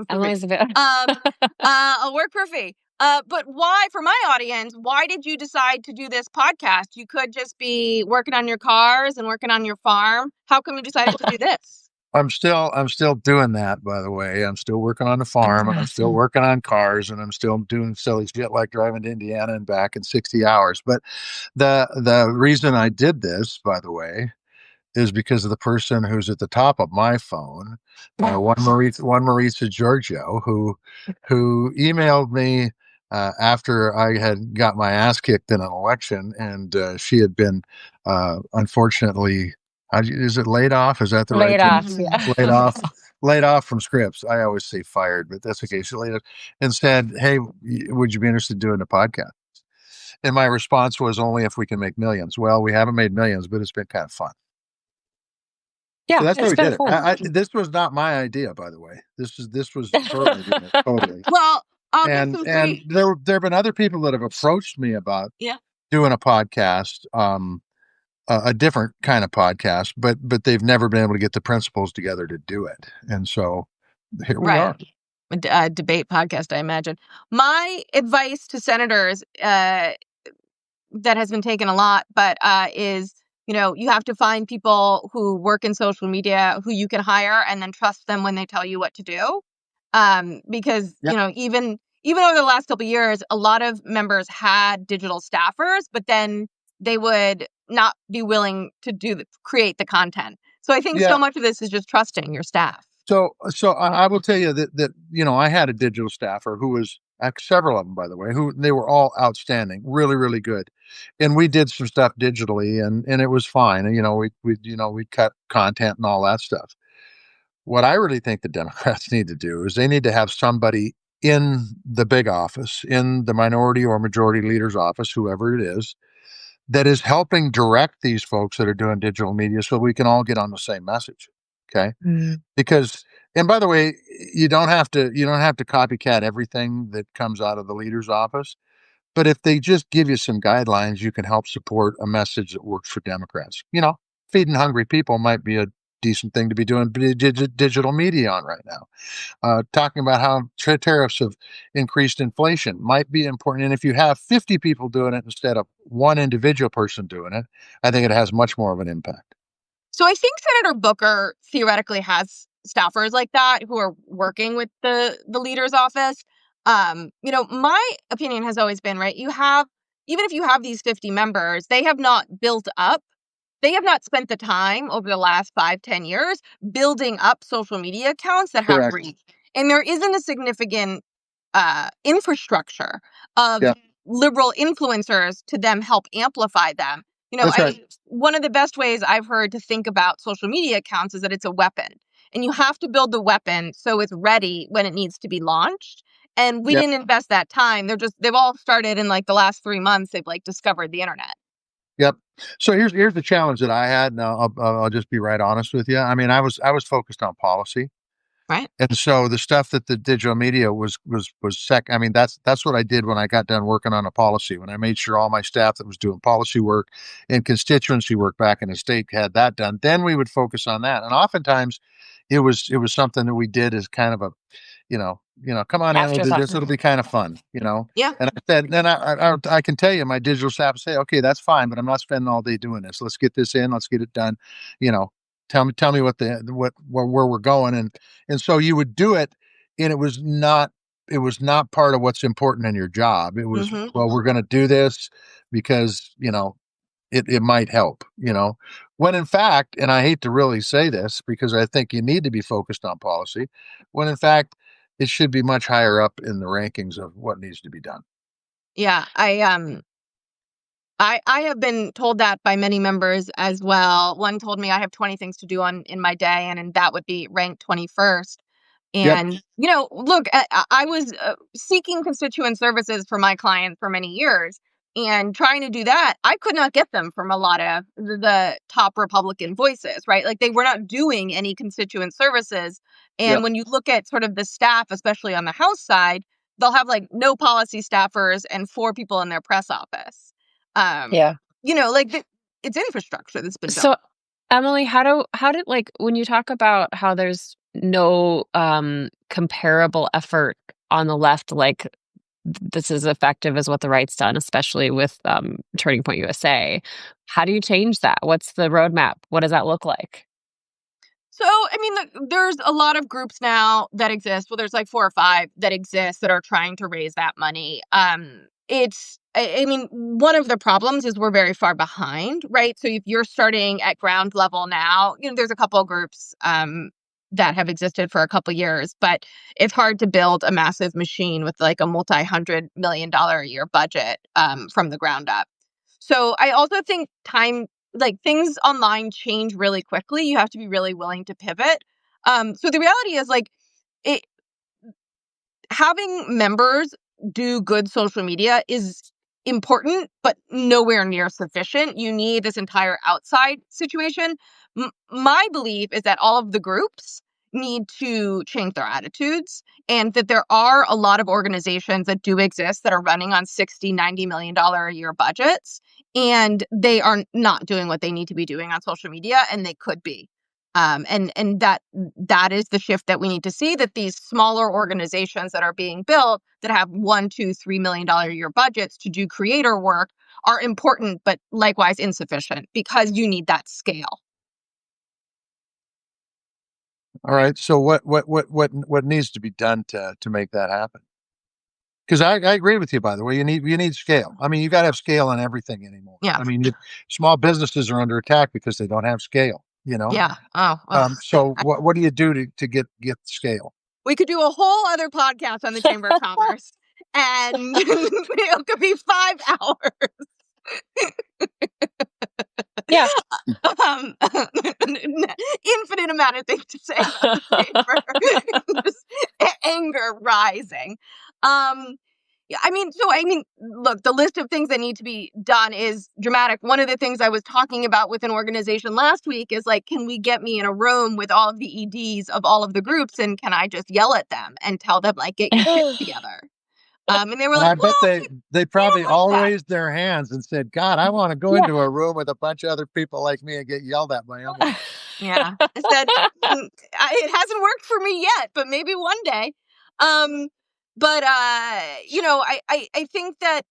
Emily's available. I'll work for a fee. But why, for my audience, why did you decide to do this podcast? You could just be working on your cars and working on your farm. How come you decided to do this? I'm still doing that, by the way. I'm still working on the farm, and I'm still working on cars, and I'm still doing silly shit like driving to Indiana and back in 60 hours. But the reason I did this, by the way, is because of the person who's at the top of my phone, one Maritza Giorgio, who emailed me after I had got my ass kicked in an election, and she had been unfortunately, is it laid off? Is that the right Laid term? off. Yeah. Laid off from Scripps. I always say fired, but that's okay. She laid off and said, "Hey, would you be interested in doing a podcast?" And my response was, "Only if we can make millions." Well, we haven't made millions, but it's been kind of fun. So Yeah, that's why it's we been did it. fun. This was not my idea, by the way. This was her idea, totally. Well, I'll give And some and free. there have been other people that have approached me about Yeah. doing a podcast, a different kind of podcast, but they've never been able to get the principals together to do it. And so here we are. Right. A debate podcast, I imagine. My advice to senators that has been taken a lot, but is, you have to find people who work in social media who you can hire and then trust them when they tell you what to do. Because, Yep. Even over the last couple of years, a lot of members had digital staffers, but then they would not be willing to create the content. So I think so Yeah. much of this is just trusting your staff. So I will tell you that I had a digital staffer who was several of them, by the way, who they were all outstanding, really really good, and we did some stuff digitally, and it was fine. And we cut content and all that stuff. What I really think the Democrats need to do is they need to have somebody in the big office, in the minority or majority leader's office, whoever it is, that is helping direct these folks that are doing digital media so we can all get on the same message. Okay. Because, and by the way, you don't have to copycat everything that comes out of the leader's office. But if they just give you some guidelines, you can help support a message that works for Democrats. Feeding hungry people might be a decent thing to be doing digital media on right now. Talking about how tariffs have increased inflation might be important. And if you have 50 people doing it instead of one individual person doing it, I think it has much more of an impact. So I think Senator Booker theoretically has staffers like that who are working with the leader's office. My opinion has always been, right, even if you have these 50 members, they have not built up. They have not spent the time over the last 5-10 years building up social media accounts that have Correct. reach. And there isn't a significant infrastructure of Yeah, liberal influencers to them help amplify them. that's right. One of the best ways I've heard to think about social media accounts is that it's a weapon. And you have to build the weapon so it's ready when it needs to be launched. And we Yeah. didn't invest that time. They've all started in like the last 3 months. They've like discovered the internet. Yep. So here's the challenge that I had. Now I'll just be right honest with you. I mean, I was focused on policy, Right. and so the stuff that the digital media was sec. I mean, that's what I did when I got done working on a policy. When I made sure all my staff that was doing policy work and constituency work back in the state had that done, then we would focus on that. And oftentimes, it was something that we did as kind of a come on in, we'll do Afterthought. this. It'll be kind of fun. Yeah. And I said, then I can tell you, my digital staff say, okay, that's fine, but I'm not spending all day doing this. Let's get this in. Let's get it done. You know, tell me where we're going. And so you would do it. And it was not part of what's important in your job. It was, Mhm. well, we're going to do this because, it might help. When in fact, and I hate to really say this because I think you need to be focused on policy, when in fact, it should be much higher up in the rankings of what needs to be done. Yeah. I have been told that by many members as well. One told me I have 20 things to do in my day, and that would be ranked 21st. Yep. And, look, I was seeking constituent services for my clients for many years and trying to do that. I could not get them from a lot of the top Republican voices, right? Like they were not doing any constituent services. And Yep. when you look at sort of the staff, especially on the House side, they'll have like no policy staffers and 4 people in their press office. Yeah. Like it's infrastructure that's been So built. Emily, how did like when you talk about how there's no comparable effort on the left, like this is effective as what the right's done, especially with Turning Point USA. How do you change that? What's the roadmap? What does that look like? So, I mean, there's a lot of groups now that exist. Well, there's like 4 or 5 that exist that are trying to raise that money. I mean, one of the problems is we're very far behind, right? So if you're starting at ground level now, there's a couple of groups that have existed for a couple years, but it's hard to build a massive machine with like a multi-$100 million a year budget from the ground up. So I also think things online change really quickly. You have to be really willing to pivot. So the reality is it, having members do good social media is important, but nowhere near sufficient. You need this entire outside situation. My belief is that all of the groups need to change their attitudes, and that there are a lot of organizations that do exist that are running on $60-90 million a year budgets, and they are not doing what they need to be doing on social media, and they could be. And that is the shift that we need to see, that these smaller organizations that are being built that have $1, $2, $3 million a year budgets to do creator work are important, but likewise insufficient, because you need that scale. All right. So what needs to be done to make that happen? Because I agree with you, by the way. You need scale. I mean, you got to have scale on everything anymore. Yeah. I mean, small businesses are under attack because they don't have scale. Yeah. Oh, ugh. So what do you do to get scale? We could do a whole other podcast on the Chamber of Commerce, and it could be 5 hours. Yeah. Infinite amount of things to say about the chamber. Just anger rising. Yeah, I mean, look, the list of things that need to be done is dramatic. One of the things I was talking about with an organization last week is like, can we get me in a room with all of the EDs of all of the groups, and can I just yell at them and tell them, like, get your shit together? And they were And like, I bet well, they probably like all that. raised their hands and said, "God, I want to go into a room with a bunch of other people like me and get yelled at by Emily." Yeah. I said, it hasn't worked for me yet, but maybe one day. But I think that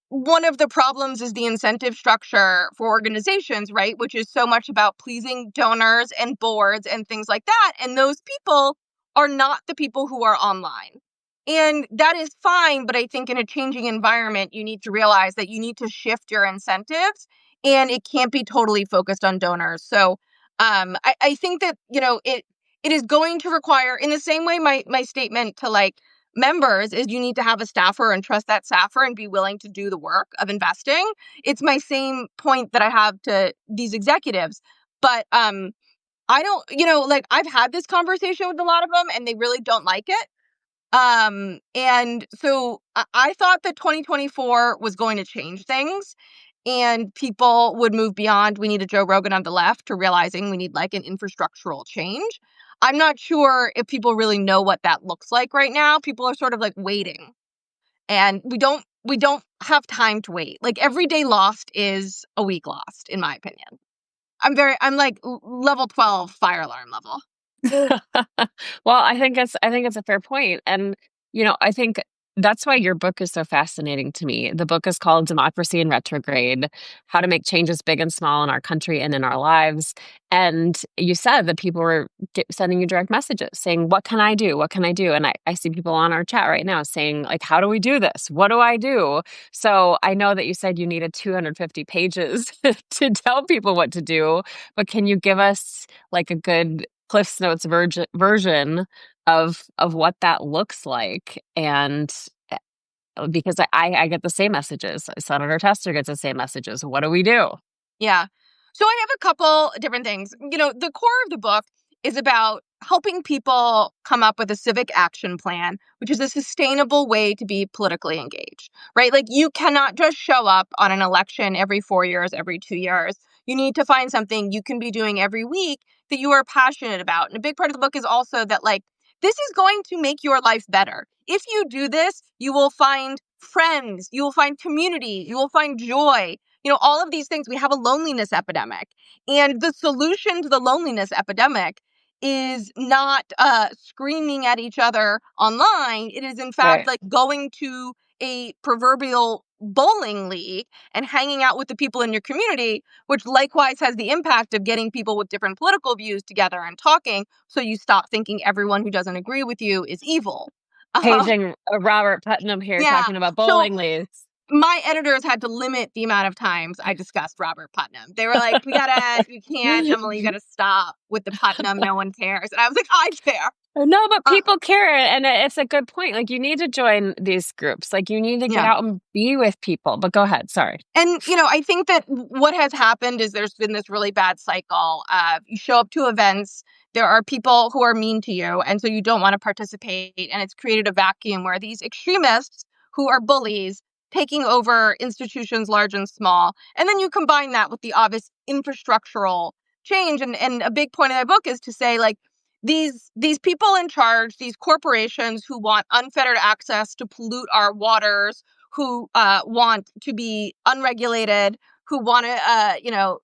one of the problems is the incentive structure for organizations, right? Which is so much about pleasing donors and boards and things like that. And those people are not the people who are online. And that is fine. But I think in a changing environment, you need to realize that you need to shift your incentives, and it can't be totally focused on donors. So I think that, it is going to require, in the same way my statement to like members is, you need to have a staffer and trust that staffer and be willing to do the work of investing. It's my same point that I have to these executives. But I don't, I've had this conversation with a lot of them, and they really don't like it. And so I thought that 2024 was going to change things, and people would move beyond, we need a Joe Rogan on the left, to realizing we need like an infrastructural change. I'm not sure if people really know what that looks like right now. People are sort of like waiting, and we don't have time to wait. Like, every day lost is a week lost, in my opinion. I'm like level 12 fire alarm level. Well, I think it's a fair point. And I think that's why your book is so fascinating to me. The book is called Democracy in Retrograde: How to Make Changes Big and Small in Our Country and in Our Lives. And you said that people were sending you direct messages saying, what can I do? What can I do? And I see people on our chat right now saying, like, how do we do this? What do I do? So I know that you said you needed 250 pages to tell people what to do, but can you give us like a good Cliff's Notes version of what that looks like? And because I get the same messages, Senator Tester gets the same messages. What do we do? Yeah. So I have a couple different things. The core of the book is about helping people come up with a civic action plan, which is a sustainable way to be politically engaged, right? Like, you cannot just show up on an election every 4 years, every 2 years. You need to find something you can be doing every week that you are passionate about. And a big part of the book is also that, like, this is going to make your life better. If you do this, you will find friends, you will find community, you will find joy. all of these things. We have a loneliness epidemic. And the solution to the loneliness epidemic is not screaming at each other online. It is, in fact, like going to a proverbial bowling league and hanging out with the people in your community, which likewise has the impact of getting people with different political views together and talking, so you stop thinking everyone who doesn't agree with you is evil. Paging Robert Putnam here Yeah. talking about So bowling leagues. my editors had to limit the amount of times I discussed Robert Putnam. They were like, you can't, Emily, you gotta stop with the Putnam, no one cares. And I was like, I care. No, but people care, and it's a good point. Like, you need to join these groups. Like, you need to get out and be with people. But go ahead, sorry. And, I think that what has happened is there's been this really bad cycle. You show up to events, there are people who are mean to you, and so you don't want to participate, and it's created a vacuum where these extremists who are bullies taking over institutions large and small. And then you combine that with the obvious infrastructural change. And a big point of my book is to say, like, these people in charge, these corporations who want unfettered access to pollute our waters, who want to be unregulated, who want to,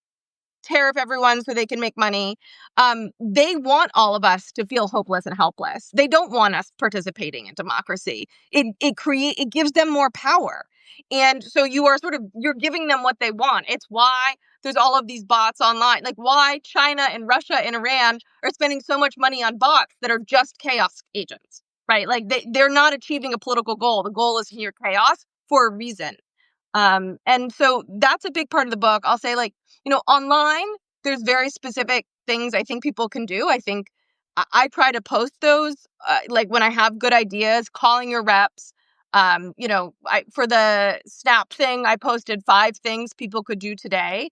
tariff everyone so they can make money. They want all of us to feel hopeless and helpless. They don't want us participating in democracy. It gives them more power. And so you're giving them what they want. It's why there's all of these bots online. Like, why China and Russia and Iran are spending so much money on bots that are just chaos agents, right? Like, they're not achieving a political goal. The goal is to hear chaos for a reason. And so that's a big part of the book. I'll say, like, online, there's very specific things I think people can do. I think I try to post those, like, when I have good ideas, calling your reps. For the Snap thing, I posted 5 things people could do today.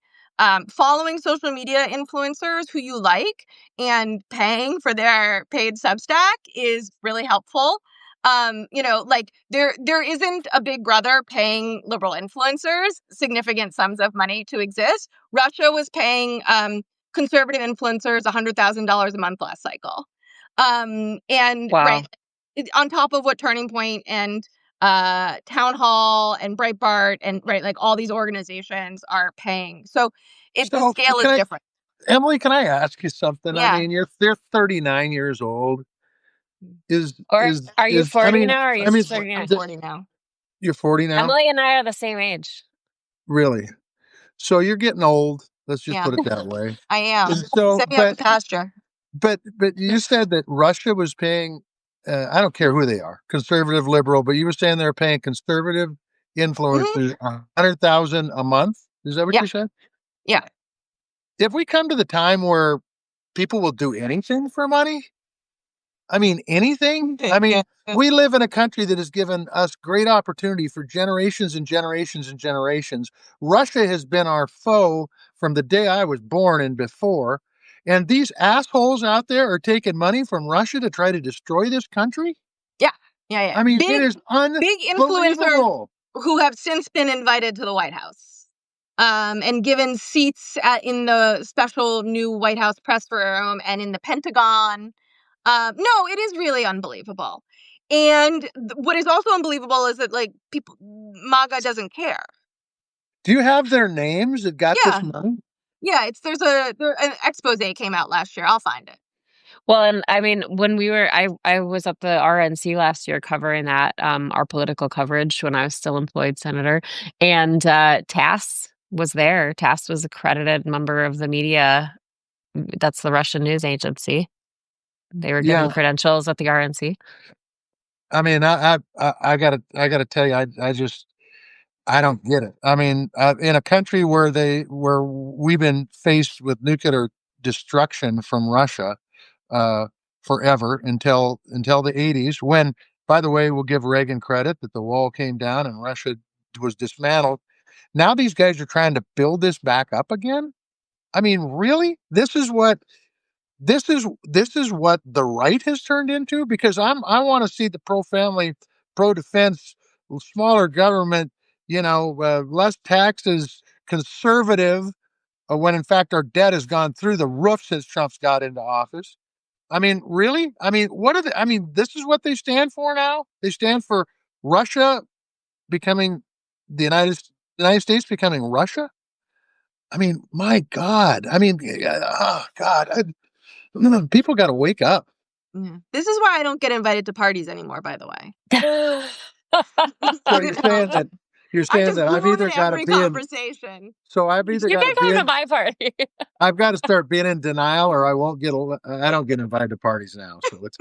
Following social media influencers who you like and paying for their paid Substack is really helpful. Like, there isn't a big brother paying liberal influencers significant sums of money to exist. Russia was paying conservative influencers $100,000 a month last cycle. And wow. Right, on top of what Turning Point and Town Hall and Breitbart and like all these organizations are paying. So the scale is different. Emily, can I ask you something? Yeah. I mean, you're 39 years old. Are you 40 now? Or are you I'm 39? 40 now. You're 40 now? Emily and I are the same age. Really? So you're getting old. Let's just put it that way. I am. So, Send me up the pasture. But you said that Russia was paying, I don't care who they are, conservative, liberal, but you were saying they're paying conservative influencers $100,000 a month. Is that what you said? Yeah. If we come to the time where people will do anything for money, I mean, anything. I mean, we live in a country that has given us great opportunity for generations and generations and generations. Russia has been our foe from the day I was born and before. And these assholes out there are taking money from Russia to try to destroy this country? Yeah. Yeah. I mean, it is big influencers who have since been invited to the White House and given seats in the special new White House press room and in the Pentagon. No, it is really unbelievable. And what is also unbelievable is that, like, MAGA doesn't care. Do you have their names that got this money? Yeah, there's an expose came out last year. I'll find it. Well, and I mean, when I was at the RNC last year covering that, our political coverage when I was still employed senator, and TASS was there. TASS was a credited member of the media. That's the Russian news agency. They were given credentials at the RNC. I mean, I gotta tell you, I don't get it. I mean, in a country where we've been faced with nuclear destruction from Russia forever until the 80s, when, by the way, we'll give Reagan credit that the wall came down and Russia was dismantled. Now these guys are trying to build this back up again. I mean, really? This is what the right has turned into, because I want to see the pro-family, pro-defense, smaller government, less taxes, conservative, when in fact our debt has gone through the roof since Trump's got into office. I mean, really? I mean, this is what they stand for now? They stand for Russia becoming the United States becoming Russia? I mean, my God. I mean, oh God, people got to wake up. Yeah. This is why I don't get invited to parties anymore, by the way. So you're saying that I just I've ruin either got to every be in. conversation. So I've either You got to can be come to in. my party. I've got to start being in denial, or I won't get. I don't get invited to parties now. So it's.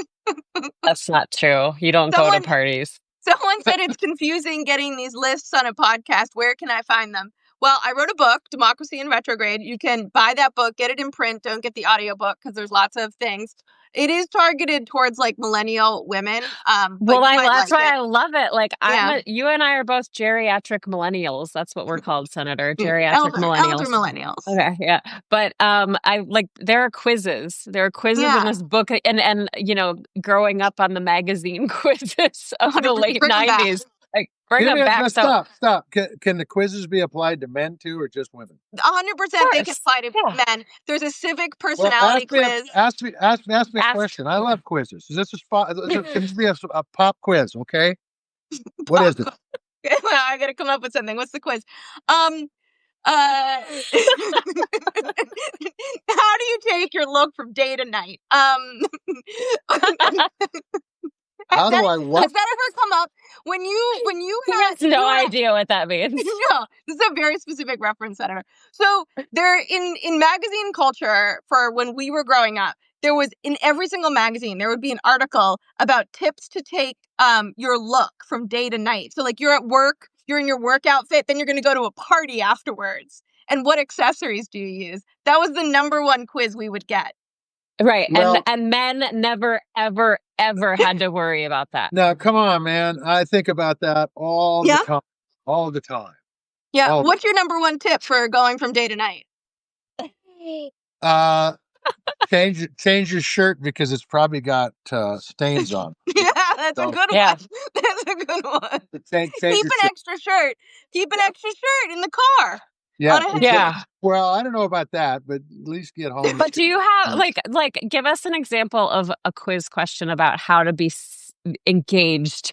That's not true. You don't go to Someone parties. Someone said it's confusing getting these lists on a podcast. Where can I find them? Well, I wrote a book, Democracy in Retrograde. You can buy that book, get it in print. Don't get the audiobook because there's lots of things. It is targeted towards like millennial women. But Well, you might that's like why it. I love it. Like Yeah. you and I are both geriatric millennials. That's what we're called, Senator. Geriatric Elder millennials. millennials. Okay, yeah. But I like there are quizzes. There are quizzes in Yeah. this book and growing up on the magazine quizzes of the 100% late bring 'em back. 90s. Like bring them back. No, So stop. Can the quizzes be applied to men too, or just women? 100% they can course. apply to Yeah. men. There's a civic Well, personality quiz. ask me a Ask question. I love quizzes. Is this can this be a pop quiz? Okay. What is it? I gotta come up with something. What's the quiz? How do you take your look from day to night? How do I Has what? that ever come up when you he had has no idea what that means. no, this is a very specific reference, Senator. So there in magazine culture for when we were growing up, there was in every single magazine there would be an article about tips to take your look from day to night. So like you're at work, you're in your work outfit, then you're going to go to a party afterwards. And what accessories do you use? That was the number one quiz we would get. Right. Well, and men never, ever, ever had to worry about that. now, come on, man. I think about that all the Yeah? time. All the time. Yeah. All What's your number one tip for going from day to night? uh change your shirt because it's probably got stains on it. Yeah, that's a So good Yeah. one. That's a good one. change Keep your an shirt. extra shirt. Keep an extra shirt in the car. Yeah. On a hanger. Yeah. Well, I don't know about that, but at least get home. But do you have like give us an example of a quiz question about how to be engaged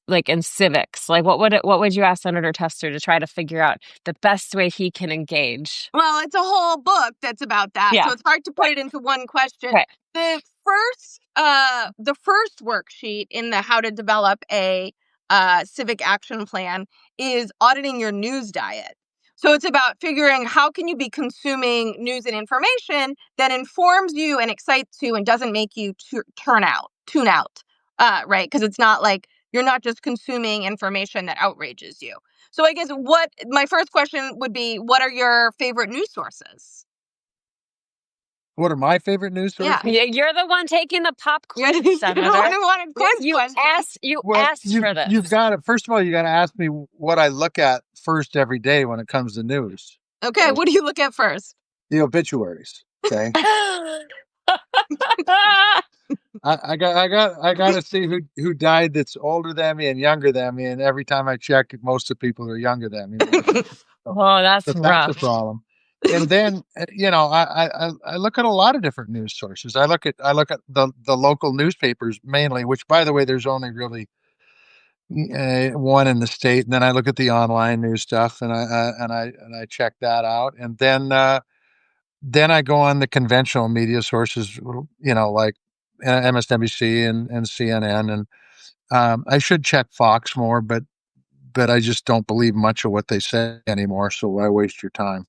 like in civics? Like what would you ask Senator Tester to try to figure out the best way he can engage? Well, it's a whole book that's about that. Yeah. So it's hard to put it into one question. Right. The first worksheet in the how to develop a civic action plan is auditing your news diet. So it's about figuring how can you be consuming news and information that informs you and excites you and doesn't make you tune out, right? Because it's not like you're not just consuming information that outrages you. So I guess my first question would be, what are your favorite news sources? What are my favorite news sources? Yeah. You're the one taking the pop quiz, You're the Senator. one who wanted quiz You questions. asked for this. You've got to, first of all, you got to ask me what I look at first every day when it comes to news. Okay, what do you look at first? The obituaries. Okay. I got to see who died that's older than me and younger than me, and every time I check, most of the people are younger than me. Oh, that's So rough. that's a problem. And then I look at a lot of different news sources. I look at the local newspapers mainly, which by the way, there's only really one in the state. And then I look at the online news stuff, and I check that out. And then I go on the conventional media sources, like MSNBC and CNN. And I should check Fox more, but I just don't believe much of what they say anymore. So why waste your time?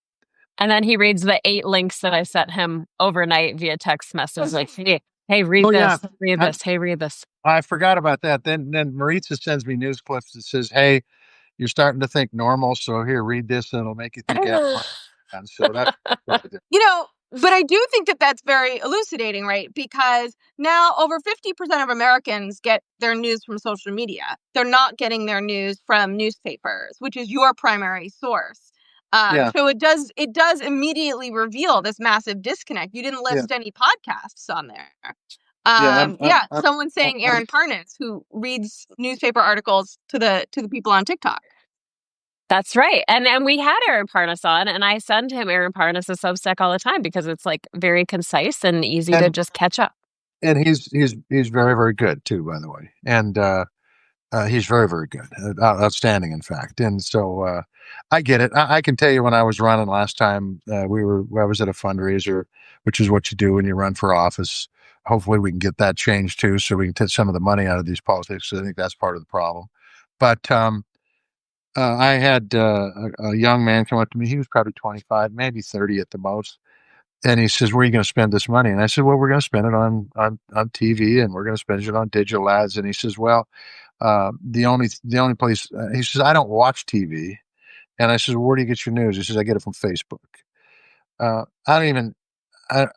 And then he reads the 8 links that I sent him overnight via text message. Like, hey, read this. Yeah. Read this. Hey, read this. I forgot about that. Then Maritza sends me news clips that says, "Hey, you're starting to think normal, so here, read this, and it'll make you think." And so that's but I do think that that's very elucidating, right? Because now over 50% of Americans get their news from social media. They're not getting their news from newspapers, which is your primary source. So it does immediately reveal this massive disconnect. You didn't list any podcasts on there. Someone's saying Aaron Parnas, who reads newspaper articles to the people on TikTok. That's right. And we had Aaron Parnas on, and I send him Aaron Parnas' Substack all the time because it's like very concise and easy to just catch up. And he's very, very good too, by the way. And He's very, very good, outstanding, in fact. And so I get it. I can tell you when I was running last time, I was at a fundraiser, which is what you do when you run for office. Hopefully, we can get that changed too, so we can take some of the money out of these politics. I think that's part of the problem. But I had a young man come up to me. He was probably 25, maybe 30 at the most. And he says, "Where are you going to spend this money?" And I said, "Well, we're going to spend it on TV, and we're going to spend it on digital ads." And he says, "Well, the only place," he says, "I don't watch TV." And I says, "Well, where do you get your news?" He says, "I get it from Facebook." I don't even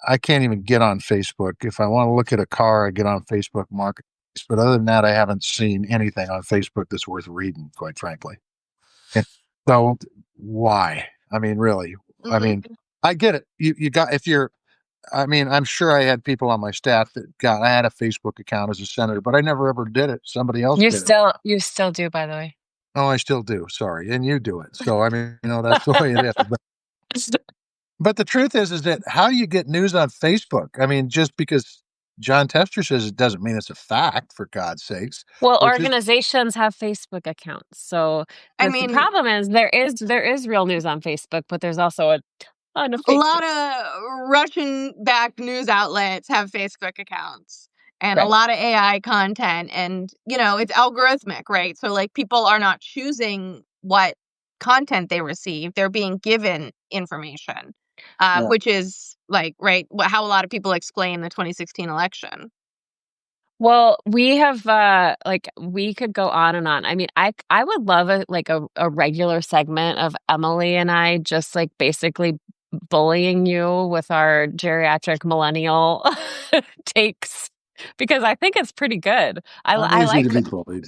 I can't even get on Facebook. If I want to look at a car, I get on Facebook Marketplace. But other than that, I haven't seen anything on Facebook that's worth reading, quite frankly. And so why? I mean, really. I Mhm. mean, I get it. You got if you're I mean, I'm sure I had people on my staff that got I had a Facebook account as a senator, but I never ever did it. Somebody else did it. You still do, by the way. Oh, I still do. Sorry. And you do it. So I mean, that's the way it is. But the truth is that how do you get news on Facebook? I mean, just because John Tester says it doesn't mean it's a fact, for God's sakes. Well, Or just organizations have Facebook accounts. So I the mean, problem is there is real news on Facebook, but there's also a ton of a fake lot news. of Russian-backed news outlets have Facebook accounts and a Right. lot of AI content, and it's algorithmic, right? So like people are not choosing what content they receive; they're being given information, yeah. which is like right how a lot of people explain the 2016 election. Well, we have like we could go on and on. I mean, I would love a regular segment of Emily and I just like basically bullying you with our geriatric millennial takes because I think it's pretty good. I'm I easy to like be bullied.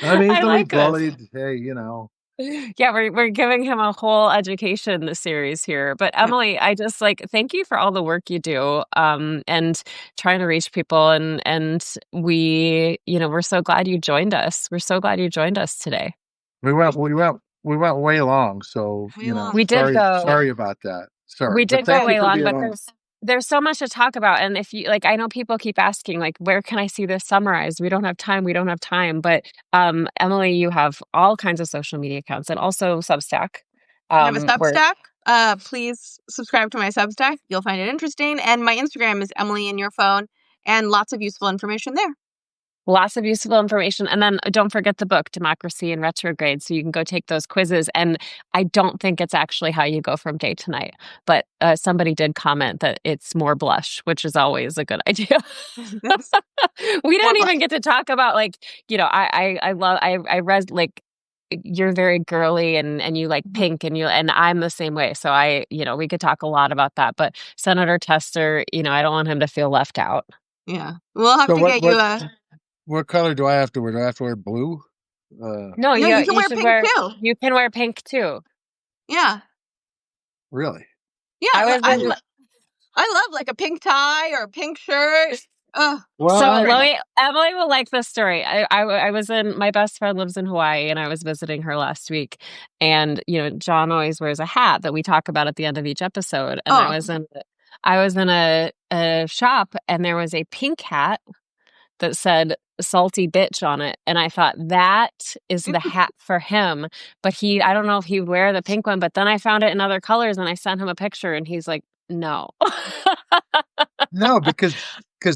I'm I easily like this. bullied. Hey, Yeah, we're giving him a whole education series here. But Emily, I just like thank you for all the work you do and trying to reach people and we're so glad you joined us. We're so glad you joined us today. we went way long, so Way long. We did go. sorry about that. Sorry, We but did go thank you way for long, being but on. there's so much to talk about. And if you like, I know people keep asking, like, where can I see this summarized? We don't have time. We don't have time. But Emily, you have all kinds of social media accounts and also Substack. I have a Where Substack. Please subscribe to my Substack. You'll find it interesting. And my Instagram is Emily in your phone, and lots of useful information there. lots of useful information. And then don't forget the book, Democracy in Retrograde. So you can go take those quizzes. And I don't think it's actually how you go from day to night. But somebody did comment that it's more blush, which is always a good idea. That's We more don't blush. even get to talk about like, I love I read like you're very girly and you like pink and I'm the same way. So we could talk a lot about that. But Senator Tester, I don't want him to feel left out. Yeah. We'll have So to get you a. what color do I have to wear? Do I have to wear blue? No, No, you can you wear should pink wear too. you can wear pink too. Yeah. Really? Yeah. I was in I love like a pink tie or a pink shirt. Oh, Well, so so I, pretty. Emily will like this story. I was in my best friend lives in Hawaii and I was visiting her last week. And John always wears a hat that we talk about at the end of each episode. And Oh, I was in a shop and there was a pink hat that said salty bitch on it. And I thought that is the hat for him. But I don't know if he'd wear the pink one, but then I found it in other colors and I sent him a picture and he's like, no. no, because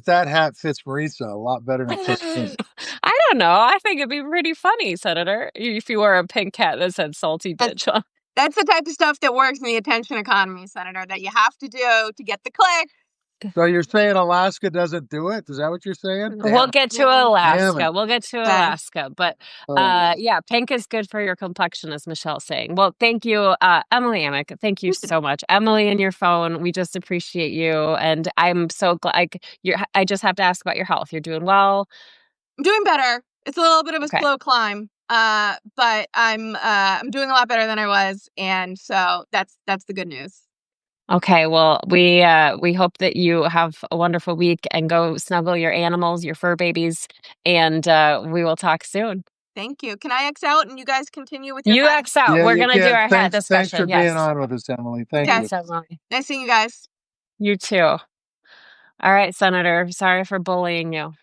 that hat fits Marisa a lot better than it fits me. I don't know. I think it'd be pretty funny, Senator, if you wore a pink hat that said salty that's, bitch on. that's the type of stuff that works in the attention economy, Senator, that you have to do to get the click. So you're saying Alaska doesn't do it? Is that what you're saying? We'll get to Damn Alaska. it. We'll get to Okay. Alaska. But Oh. yeah, pink is good for your complexion, as Michelle's saying. Well, thank you, Emily Amick. Thank you so much. Emily and your phone, we just appreciate you. And I'm so glad I just have to ask about your health. You're doing well. I'm doing better. It's a little bit of a Okay. slow climb. But I'm doing a lot better than I was, and so that's the good news. Okay, well, we hope that you have a wonderful week and go snuggle your animals, your fur babies, and we will talk soon. Thank you. Can I X out and you guys continue with your You hat? X out. Yeah, We're you gonna do can. our hat Thanks for discussion. being Yes. on with us, Emily. Thank Okay. you. Thanks, Emily. Nice seeing you guys. You too. All right, Senator. Sorry for bullying you.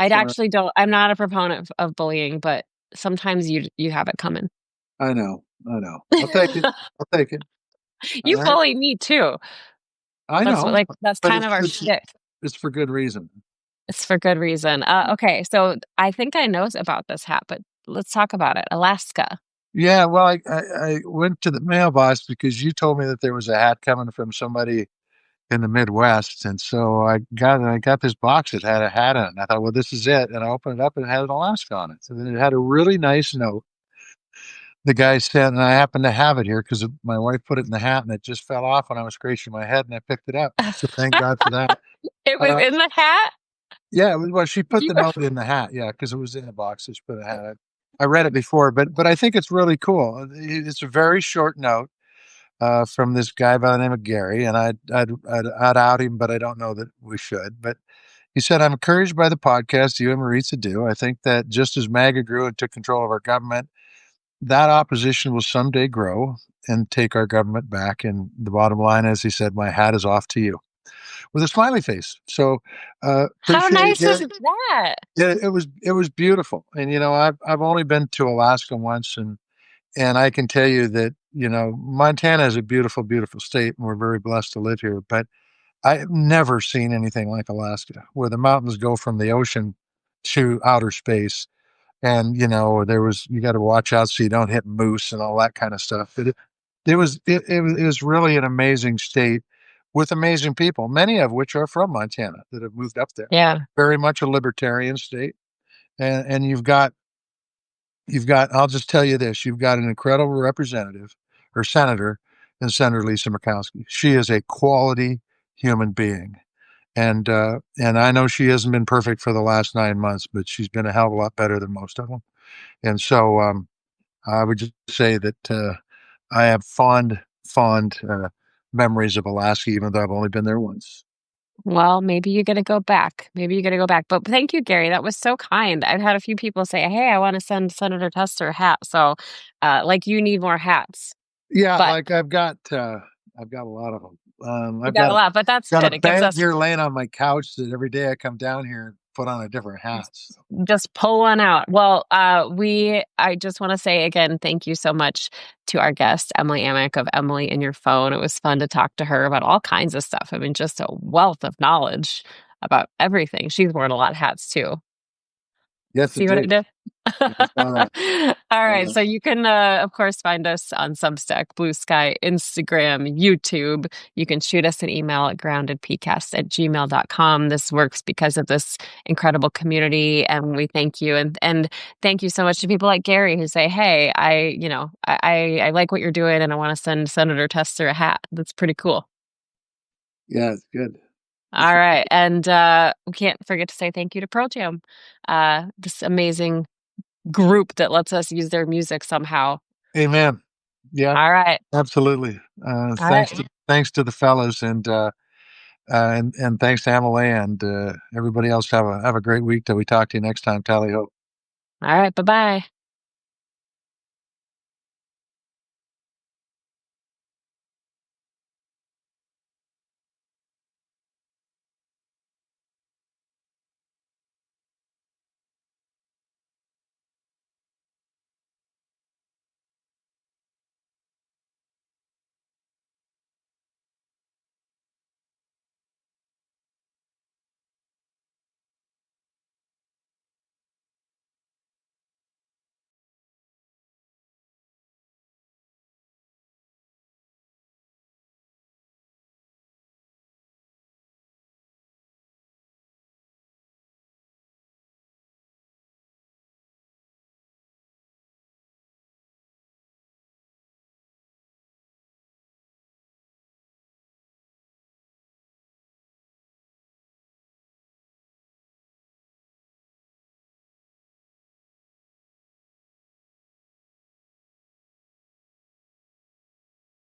I'd for actually don't. I'm not a proponent of bullying, but sometimes you have it coming. I know, I know. I'll take it. I'll take it. All You right. bully me too. I That's what know, like that's but kind of our shtick. it's for good reason. It's for good reason. Okay, so I think I know about this hat, but let's talk about it. Alaska. Yeah, well, I went to the mailbox because you told me that there was a hat coming from somebody in the Midwest, and so I got this box that had a hat in it. And I thought, well, this is it, and I opened it up and it had an Alaska on it. So then it had a really nice note. The guy said, and I happened to have it here because my wife put it in the hat, and it just fell off when I was scratching my head, and I picked it up. So thank God for that. It was Uh, in the hat? yeah, well, she put You the note in the hat. Yeah, because it was in the box. She put a hat. I read it before, but I think it's really cool. It's a very short note from this guy by the name of Gary, and I'd out him, but I don't know that we should. But he said, "I'm encouraged by the podcast you and Maritza do. I think that just as MAGA grew and took control of our government, that opposition will someday grow and take our government back. And the bottom line, as he said, my hat is off to you." With a smiley face. So How appreciate it, nice is Gary. that? Yeah, it was beautiful. And I've only been to Alaska once, and I can tell you that Montana is a beautiful, beautiful state, and we're very blessed to live here. But I've never seen anything like Alaska, where the mountains go from the ocean to outer space. And you got to watch out so you don't hit moose and all that kind of stuff. It was really an amazing state with amazing people, many of which are from Montana that have moved up there. Yeah. Very much a libertarian state, and you've got. I'll just tell you this: you've got an incredible representative or senator in Senator Lisa Murkowski. She is a quality human being, and I know she hasn't been perfect for the last 9 months, but she's been a hell of a lot better than most of them. And so I would just say that I have fond memories of Alaska, even though I've only been there once. Well, maybe you got to go back. Maybe you got to go back. But thank you, Gary. That was so kind. I've had a few people say, "Hey, I want to send Senator Tester a hat." So, like, you need more hats. Yeah, But like I've got a lot of them. you I've got got a a lot. But that's got a good. It gives band us here laying on my couch that every day I come down here and put on a different hat. So. just pull one out. Well, I just want to say again, thank you so much to our guest, Emily Amick of Emily in Your Phone. It was fun to talk to her about all kinds of stuff. I mean, just a wealth of knowledge about everything. She's worn a lot of hats too. Yes, See what I indeed. did? I saw that. All right. Uh, So you can, of course, find us on Substack, Blue Sky, Instagram, YouTube. You can shoot us an email at groundedpcast@gmail.com. This works because of this incredible community, and we thank you. And thank you so much to people like Gary who say, "Hey, I like what you're doing, and I want to send Senator Tester a hat." That's pretty cool. yeah, it's good. All right. And we can't forget to say thank you to Pearl Jam, this amazing group that lets us use their music somehow. Amen. Yeah, All right. absolutely. All right. Thanks to the fellas, and thanks to Emily and everybody else. Have a great week till we talk to you next time. Tally ho. All right. Bye-bye.